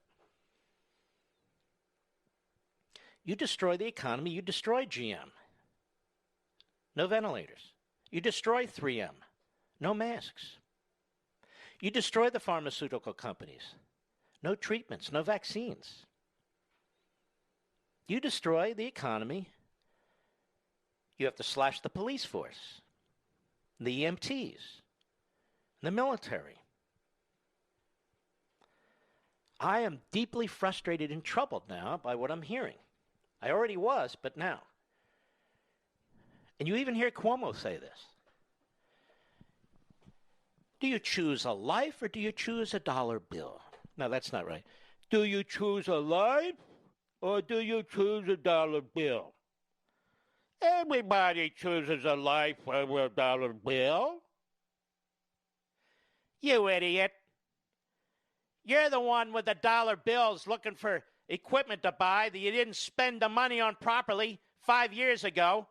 You destroy the economy, you destroy GM. No ventilators. You destroy 3M. No masks. You destroy the pharmaceutical companies. No treatments, no vaccines. You destroy the economy. You have to slash the police force, the EMTs, the military. I am deeply frustrated and troubled now by what I'm hearing. I already was, but now. And you even hear Cuomo say this. Do you choose a life or do you choose a dollar bill? No, that's not right. Do you choose a life or do you choose a dollar bill? Everybody chooses a life or a dollar bill. You idiot. You're the one with the dollar bills looking for equipment to buy that you didn't spend the money on properly 5 years ago.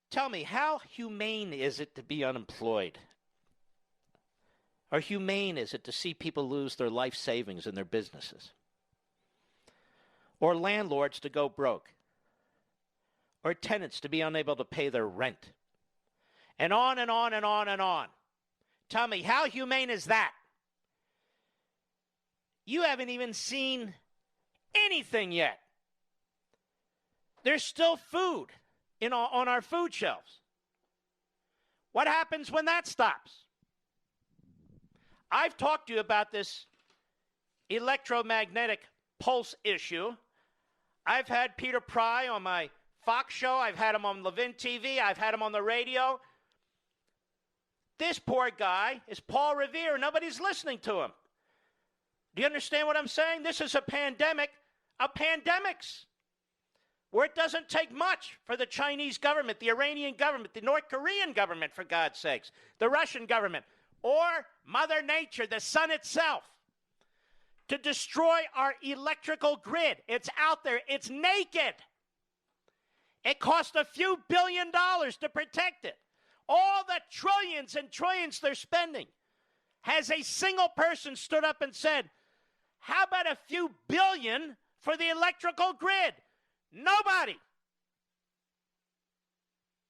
Tell me, how humane is it to be unemployed? Or humane is it to see people lose their life savings in their businesses? Or landlords to go broke? Or tenants to be unable to pay their rent? And on and on and on and on. Tell me, how humane is that? You haven't even seen anything yet. There's still food on our food shelves. What happens when that stops? I've talked to you about this electromagnetic pulse issue. I've had Peter Pry on my Fox show. I've had him on Levin TV. I've had him on the radio. This poor guy is Paul Revere. Nobody's listening to him. Do you understand what I'm saying? This is a pandemic of pandemics, where it doesn't take much for the Chinese government, the Iranian government, the North Korean government, for God's sakes, the Russian government, or Mother Nature, the sun itself, to destroy our electrical grid. It's out there. It's naked. It cost a few $1 billion to protect it. All the trillions and trillions they're spending. Has a single person stood up and said, how about a few billion for the electrical grid? Nobody.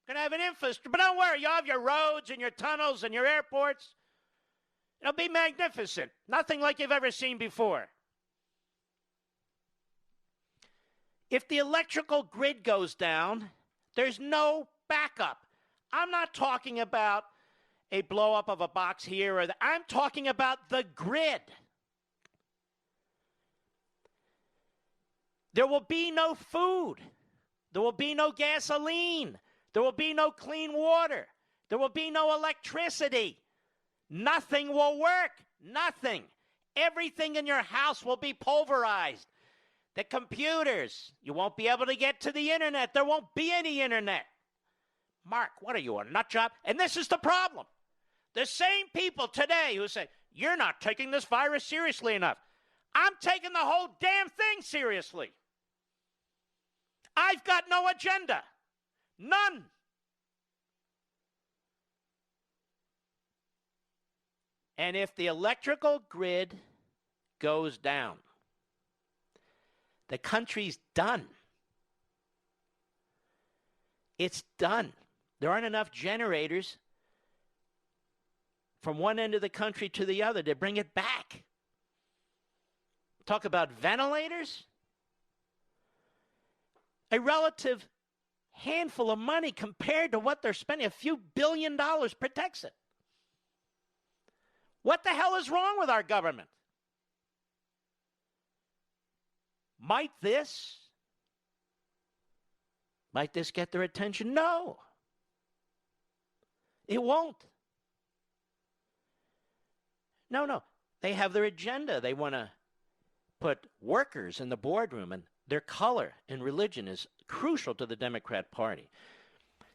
Going to have an infrastructure. But don't worry, you'll have your roads and your tunnels and your airports. It'll be magnificent. Nothing like you've ever seen before. If the electrical grid goes down, there's no backup. I'm not talking about a blow up of a box here or I'm talking about the grid. There will be no food. There will be no gasoline. There will be no clean water. There will be no electricity. Nothing will work. Nothing. Everything in your house will be pulverized. The computers, you won't be able to get to the internet. There won't be any internet. Mark, what are you, a nut job? And this is the problem. The same people today who say, you're not taking this virus seriously enough. I'm taking the whole damn thing seriously. I've got no agenda. None. And if the electrical grid goes down, the country's done. It's done. There aren't enough generators from one end of the country to the other to bring it back. Talk about ventilators. A relative handful of money compared to what they're spending, a few $billion protects it. What the hell is wrong with our government? Might this get their attention? No. It won't. No. They have their agenda. They want to put workers in the boardroom, and their color and religion is crucial to the Democrat Party.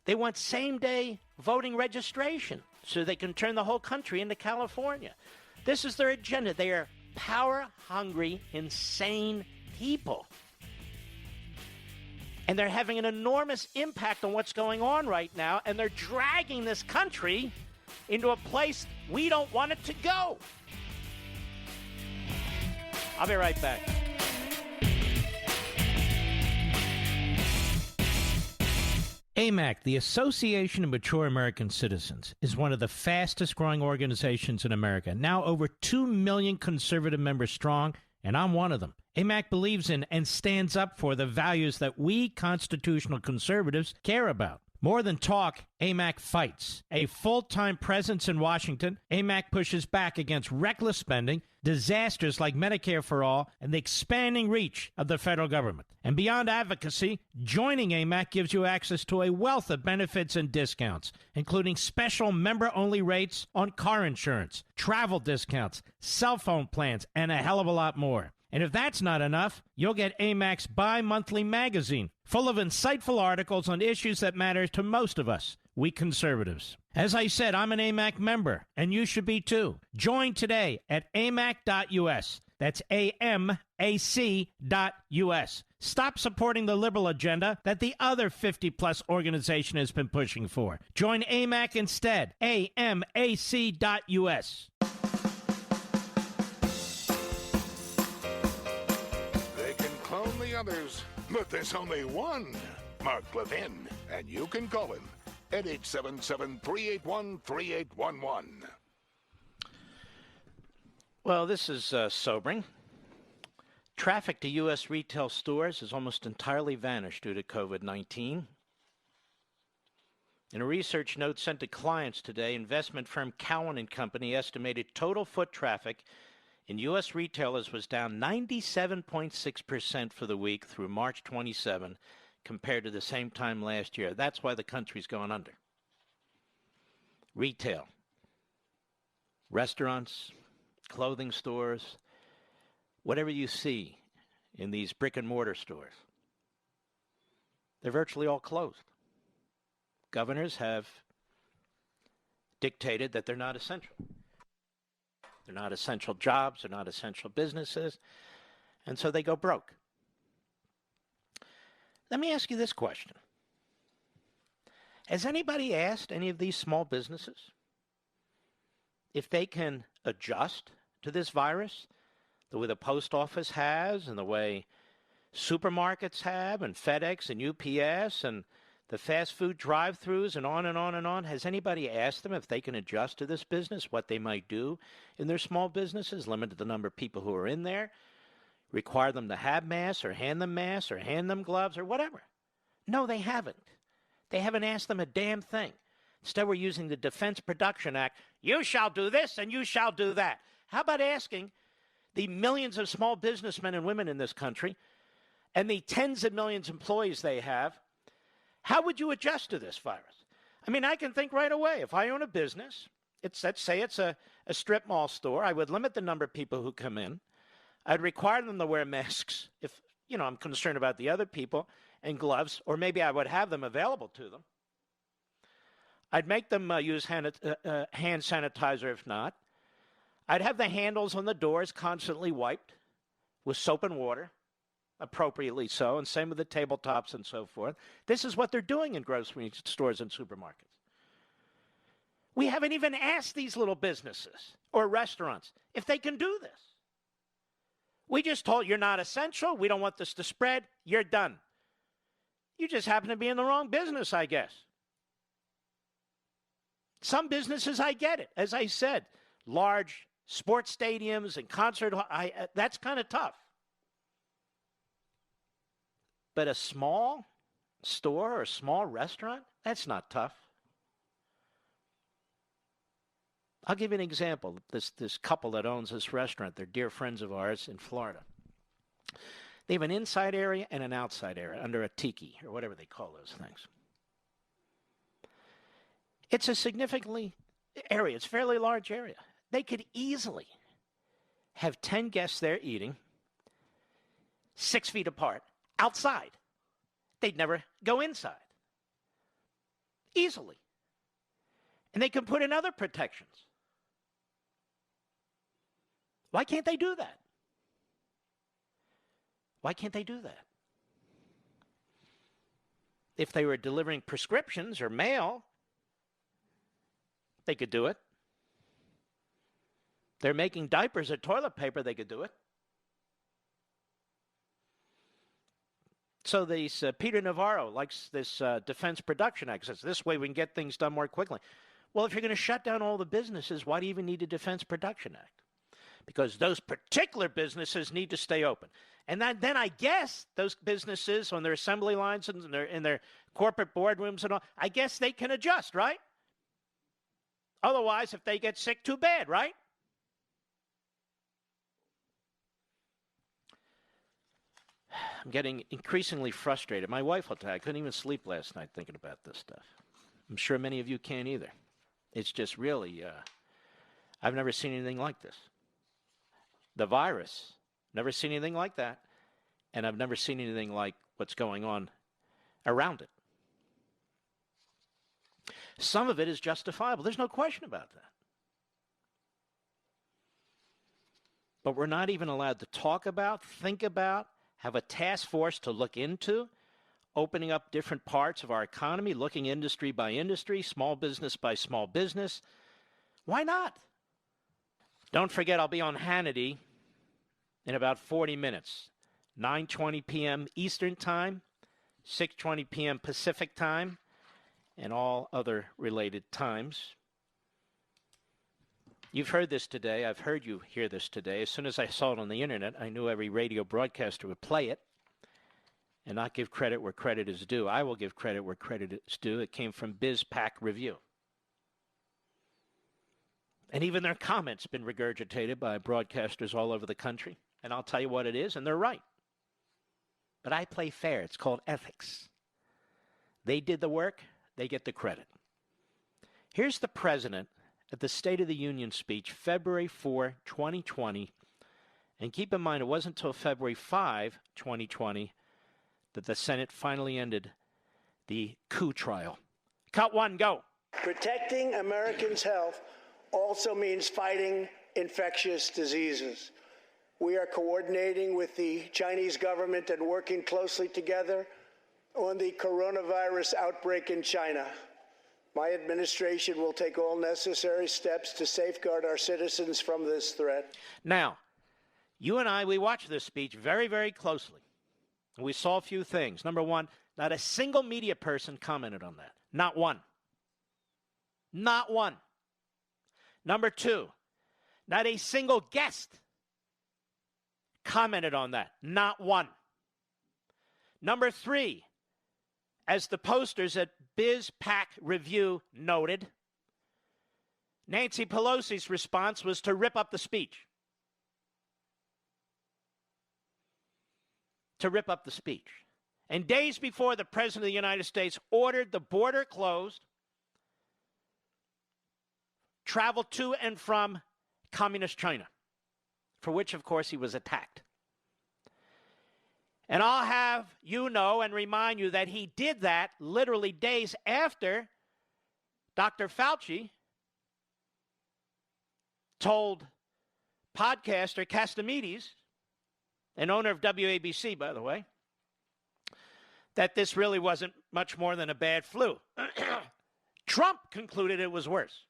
They want same-day voting registration so they can turn the whole country into California. This is their agenda. They are power-hungry, insane people. And they're having an enormous impact on what's going on right now, and they're dragging this country into a place we don't want it to go. I'll be right back. AMAC, the Association of Mature American Citizens, is one of the fastest growing organizations in America. Now over 2 million conservative members strong, and I'm one of them. AMAC believes in and stands up for the values that we constitutional conservatives care about. More than talk, AMAC fights. A full-time presence in Washington, AMAC pushes back against reckless spending, disasters like Medicare for All, and the expanding reach of the federal government. And beyond advocacy, joining AMAC gives you access to a wealth of benefits and discounts, including special member-only rates on car insurance, travel discounts, cell phone plans, and a hell of a lot more. And if that's not enough, you'll get AMAC's bi-monthly magazine, full of insightful articles on issues that matter to most of us, we conservatives. As I said, I'm an AMAC member, and you should be too. Join today at amac.us. That's AMAC.us. Stop supporting the liberal agenda that the other 50-plus organization has been pushing for. Join AMAC instead. AMAC.us. Clone the others, but there's only one Mark Levin, and you can call him at 877-381-3811. Well, this is sobering. Traffic to U.S. retail stores has almost entirely vanished due to COVID-19. In a research note sent to clients today, investment firm Cowen & Company estimated total foot traffic in U.S. retailers was down 97.6% for the week through March 27 compared to the same time last year. That's why the country's going under. Retail, restaurants, clothing stores, whatever you see in these brick and mortar stores, they're virtually all closed. Governors have dictated that they're not essential. They're not essential jobs, they're not essential businesses, and so they go broke. Let me ask you this question. Has anybody asked any of these small businesses if they can adjust to this virus the way the post office has and the way supermarkets have and FedEx and UPS and the fast food drive-thrus and on and on and on? Has anybody asked them if they can adjust to this business, what they might do in their small businesses, limit the number of people who are in there, require them to have masks or hand them gloves or whatever? No, they haven't. They haven't asked them a damn thing. Instead, we're using the Defense Production Act. You shall do this and you shall do that. How about asking the millions of small businessmen and women in this country and the tens of millions of employees they have, how would you adjust to this virus? I mean, I can think right away. If I own a business, let's say it's a strip mall store, I would limit the number of people who come in. I'd require them to wear masks if, I'm concerned about the other people, and gloves, or maybe I would have them available to them. I'd make them use hand sanitizer if not. I'd have the handles on the doors constantly wiped with soap and water. appropriately so, and same with the tabletops and so forth. This is what they're doing in grocery stores and supermarkets. We haven't even asked these little businesses or restaurants if they can do this. We just told you're not essential. We don't want this to spread. You're done. You just happen to be in the wrong business, I guess. Some businesses, I get it. As I said, large sports stadiums and concert halls, that's kind of tough. But a small store or a small restaurant, that's not tough. I'll give you an example. This couple that owns this restaurant, they're dear friends of ours in Florida. They have an inside area and an outside area under a tiki or whatever they call those things. It's a significantly area. It's a fairly large area. They could easily have 10 guests there eating 6 feet apart outside. They'd never go inside. Easily. And they can put in other protections. Why can't they do that? Why can't they do that? If they were delivering prescriptions or mail, they could do it. They're making diapers or toilet paper, they could do it. So this Peter Navarro likes this Defense Production Act. Says this way we can get things done more quickly. Well, if you're going to shut down all the businesses, why do you even need a Defense Production Act? Because those particular businesses need to stay open. And then I guess those businesses on their assembly lines and in their corporate boardrooms and all, I guess they can adjust, right? Otherwise, if they get sick, too bad, right? I'm getting increasingly frustrated. My wife will tell you, I couldn't even sleep last night thinking about this stuff. I'm sure many of you can't either. It's just really, I've never seen anything like this. The virus, never seen anything like that. And I've never seen anything like what's going on around it. Some of it is justifiable. There's no question about that. But we're not even allowed to talk about, think about, have a task force to look into, opening up different parts of our economy, looking industry by industry, small business by small business. Why not? Don't forget, I'll be on Hannity in about 40 minutes, 9:20 p.m. Eastern Time, 6:20 p.m. Pacific Time, and all other related times. You've heard this today. I've heard you hear this today. As soon as I saw it on the internet, I knew every radio broadcaster would play it and not give credit where credit is due. I will give credit where credit is due. It came from BizPac Review. And even their comments been regurgitated by broadcasters all over the country. And I'll tell you what it is, and they're right. But I play fair. It's called ethics. They did the work. They get the credit. Here's the president at the State of the Union speech, February 4, 2020. And keep in mind, it wasn't until February 5, 2020, that the Senate finally ended the coup trial. Cut one, go. Protecting Americans' health also means fighting infectious diseases. We are coordinating with the Chinese government and working closely together on the coronavirus outbreak in China. My administration will take all necessary steps to safeguard our citizens from this threat. Now, you and I, we watched this speech very, very closely. And we saw a few things. Number one, not a single media person commented on that. Not one. Not one. Number two, not a single guest commented on that. Not one. Number three, as the posters at BizPac Review noted, Nancy Pelosi's response was to rip up the speech. To rip up the speech. And days before, the President of the United States ordered the border closed, travel to and from communist China, for which, of course, he was attacked. And I'll have you know and remind you that he did that literally days after Dr. Fauci told podcaster Castamedes and owner of WABC, by the way, that this really wasn't much more than a bad flu. Trump concluded it was worse.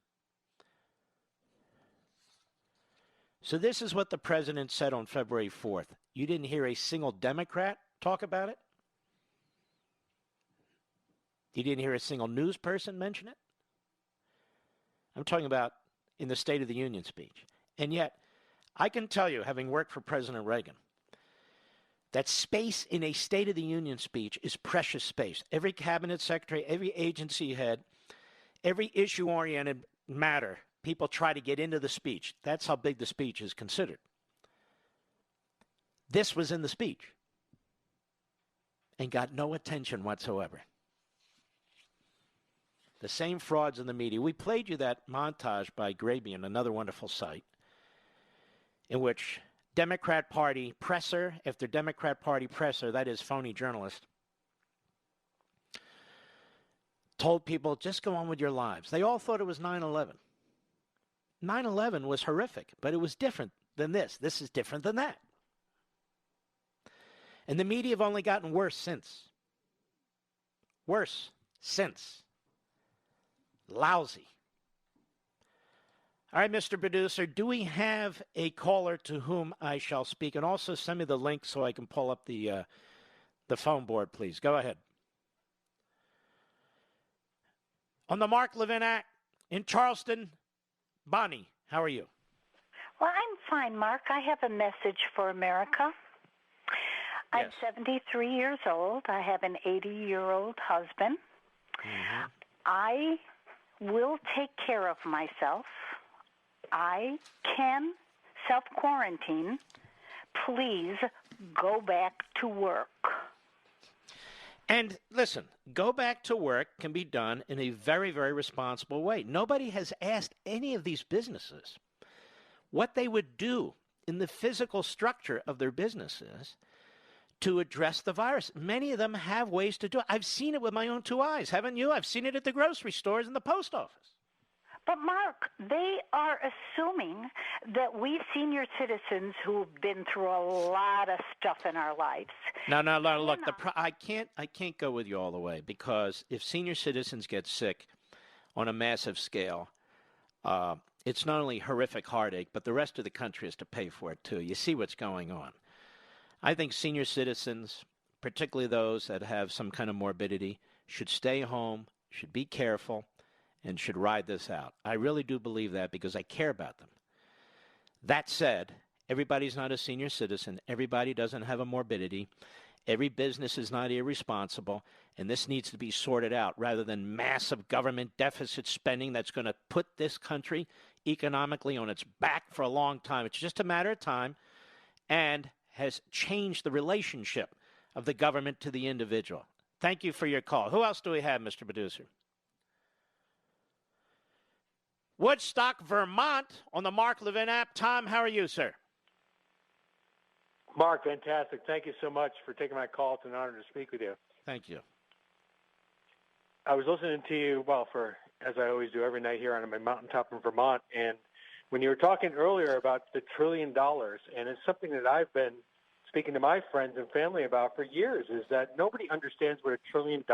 So this is what the president said on February 4th. You didn't hear a single Democrat talk about it? You didn't hear a single news person mention it? I'm talking about in the State of the Union speech. And yet, I can tell you, having worked for President Reagan, that space in a State of the Union speech is precious space. Every cabinet secretary, every agency head, every issue-oriented matter, people try to get into the speech. That's how big the speech is considered. This was in the speech and got no attention whatsoever. The same frauds in the media. We played you that montage by Grabian, another wonderful site, in which Democrat Party presser after Democrat Party presser, that is phony journalist, told people, just go on with your lives. They all thought it was 9/11. 9/11 was horrific, but it was different than this. This is different than that. And the media have only gotten worse since. Worse since. Lousy. All right, Mr. Producer, do we have a caller to whom I shall speak? And also send me the link so I can pull up the phone board, please. Go ahead. On the Mark Levin Act in Charleston, Bonnie, how are you? Well, I'm fine, Mark. I have a message for America. I'm 73 years old. I have an 80-year-old husband. Mm-hmm. I will take care of myself. I can self-quarantine. Please go back to work. And listen, go back to work can be done in a very, very responsible way. Nobody has asked any of these businesses what they would do in the physical structure of their businesses to address the virus. Many of them have ways to do it. I've seen it with my own two eyes, haven't you? I've seen it at the grocery stores and the post office. But, Mark, they are assuming that we senior citizens who've been through a lot of stuff in our lives. No, look, I can't go with you all the way, because if senior citizens get sick on a massive scale, it's not only horrific heartache, but the rest of the country has to pay for it, too. You see what's going on. I think senior citizens, particularly those that have some kind of morbidity, should stay home, should be careful, and should ride this out. I really do believe that, because I care about them. That said, everybody's not a senior citizen. Everybody doesn't have a morbidity. Every business is not irresponsible, and this needs to be sorted out rather than massive government deficit spending that's going to put this country economically on its back for a long time. It's just a matter of time, and has changed the relationship of the government to the individual. Thank you for your call. Who else do we have, Mr. Producer? Woodstock, Vermont, on the Mark Levin app. Tom, how are you, sir? Mark, fantastic. Thank you so much for taking my call. It's an honor to speak with you. Thank you. I was listening to you, as I always do every night here on my mountaintop in Vermont, and when you were talking earlier about the $1 trillion, and it's something that I've been speaking to my friends and family about for years, is that nobody understands what $1 trillion is.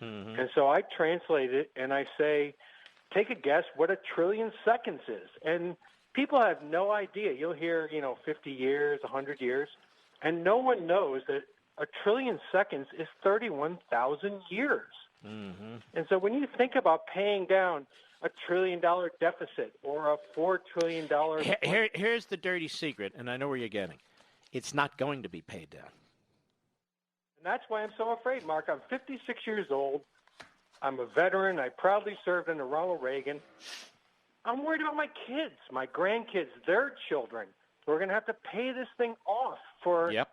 Mm-hmm. And so I translate it and I say, take a guess what 1 trillion seconds is. And people have no idea. You'll hear, 50 years, 100 years, and no one knows that 1 trillion seconds is 31,000 years. Mm-hmm. And so when you think about paying down $1 trillion deficit or a $4 trillion... Here's the dirty secret, and I know where you're getting. It's not going to be paid down. And that's why I'm so afraid, Mark. I'm 56 years old. I'm a veteran. I proudly served under Ronald Reagan. I'm worried about my kids, my grandkids, their children. We're going to have to pay this thing off for... Yep.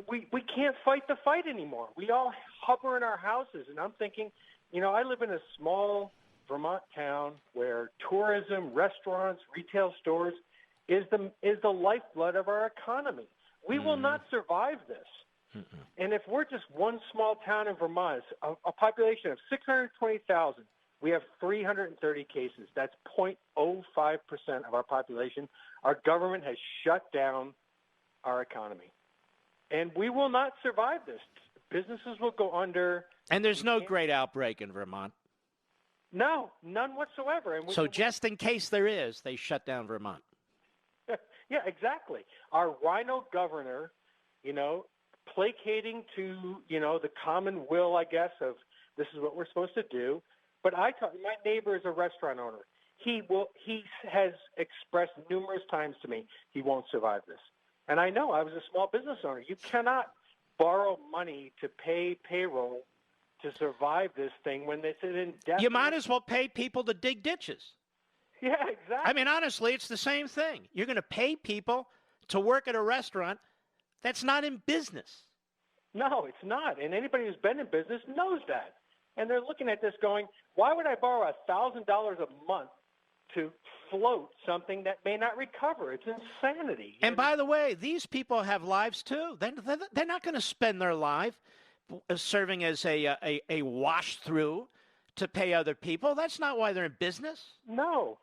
We can't fight the fight anymore. We all hover in our houses, and I'm thinking, I live in a small Vermont town where tourism, restaurants, retail stores is the lifeblood of our economy. We will not survive this. Mm-mm. And if we're just one small town in Vermont, a population of 620,000, we have 330 cases. That's 0.05% of our population. Our government has shut down our economy. And we will not survive this. Businesses will go under. And there's no great outbreak in Vermont. No, none whatsoever. And so just in case there is, they shut down Vermont. Yeah, exactly. Our rhino governor, placating to, the common will, I guess, of this is what we're supposed to do. But my neighbor is a restaurant owner. He has expressed numerous times to me he won't survive this. And I know, I was a small business owner. You cannot borrow money to pay payroll to survive this thing when it's an indefinite. You might as well pay people to dig ditches. Yeah, exactly. I mean, honestly, it's the same thing. You're going to pay people to work at a restaurant that's not in business. No, it's not. And anybody who's been in business knows that. And they're looking at this going, why would I borrow $1,000 a month to float something that may not recover? It's insanity. And by the way, these people have lives too. They're not going to spend their life serving as a wash through to pay other people. That's not why they're in business. No,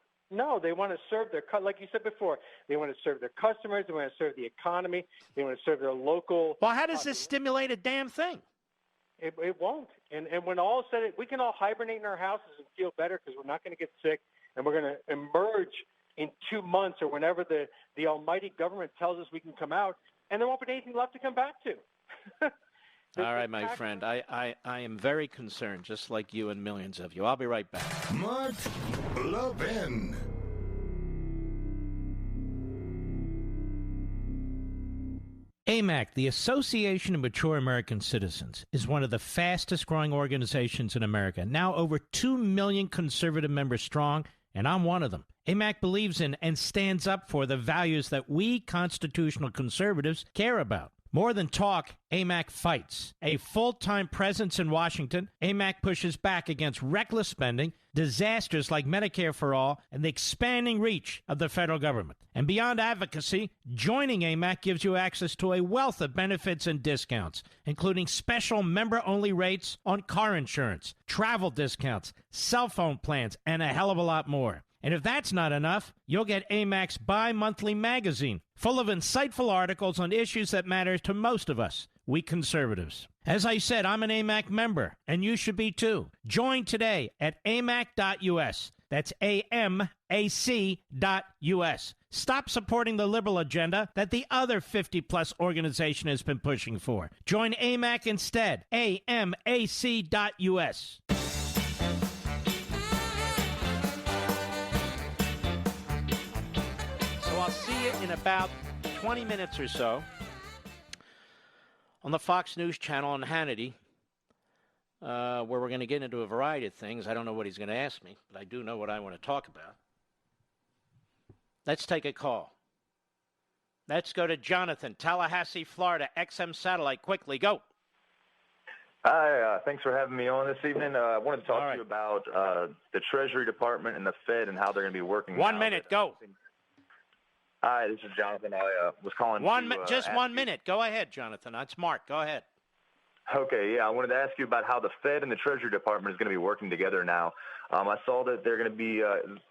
they want to serve like you said before, they want to serve their customers. They want to serve the economy. They want to serve their local. Well, how does this stimulate a damn thing? It won't. And when all is said, we can all hibernate in our houses and feel better because we're not going to get sick, and we're going to emerge in 2 months or whenever the almighty government tells us we can come out, and there won't be anything left to come back to. All right, my friend. I am very concerned, just like you and millions of you. I'll be right back. Mark Levin. AMAC, the Association of Mature American Citizens, is one of the fastest-growing organizations in America, now over 2 million conservative members strong, and I'm one of them. AMAC believes in and stands up for the values that we constitutional conservatives care about. More than talk, AMAC fights. A full-time presence in Washington, AMAC pushes back against reckless spending, disasters like Medicare for All, and the expanding reach of the federal government. And beyond advocacy, joining AMAC gives you access to a wealth of benefits and discounts, including special member-only rates on car insurance, travel discounts, cell phone plans, and a hell of a lot more. And if that's not enough, you'll get AMAC's bi-monthly magazine, full of insightful articles on issues that matter to most of us, we conservatives. As I said, I'm an AMAC member, and you should be too. Join today at amac.us. That's AMAC.us. Stop supporting the liberal agenda that the other 50-plus organization has been pushing for. Join AMAC instead. AMAC.us. I'll see you in about 20 minutes or so on the Fox News channel on Hannity, where we're going to get into a variety of things. I don't know what he's going to ask me, but I do know what I want to talk about. Let's take a call. Let's go to Jonathan, Tallahassee, Florida, XM Satellite. Quickly, go. Hi, thanks for having me on this evening. I wanted to talk to you about the Treasury Department and the Fed and how they're going to be working. 1 minute, go. Hi, this is Jonathan. I was calling. Just 1 minute. Go ahead, Jonathan. That's Mark. Go ahead. Okay, yeah. I wanted to ask you about how the Fed and the Treasury Department is going to be working together now. I saw that they're going to be,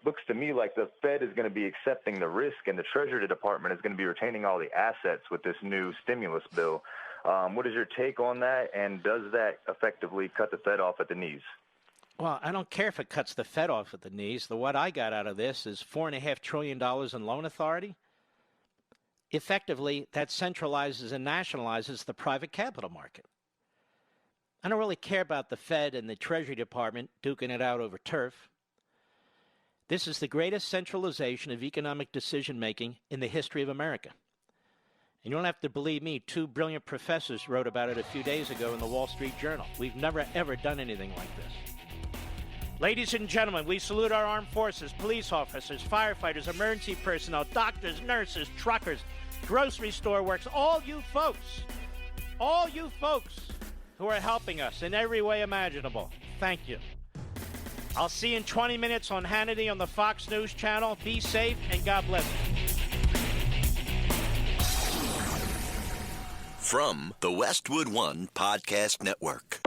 looks to me like the Fed is going to be accepting the risk and the Treasury Department is going to be retaining all the assets with this new stimulus bill. What is your take on that, and does that effectively cut the Fed off at the knees? Well, I don't care if it cuts the Fed off at the knees. What I got out of this is $4.5 trillion in loan authority. Effectively, that centralizes and nationalizes the private capital market. I don't really care about the Fed and the Treasury Department duking it out over turf. This is the greatest centralization of economic decision-making in the history of America. And you don't have to believe me. 2 brilliant professors wrote about it a few days ago in the Wall Street Journal. We've never, ever done anything like this. Ladies and gentlemen, we salute our armed forces, police officers, firefighters, emergency personnel, doctors, nurses, truckers, grocery store workers, all you folks who are helping us in every way imaginable. Thank you. I'll see you in 20 minutes on Hannity on the Fox News channel. Be safe and God bless you. From the Westwood One Podcast Network.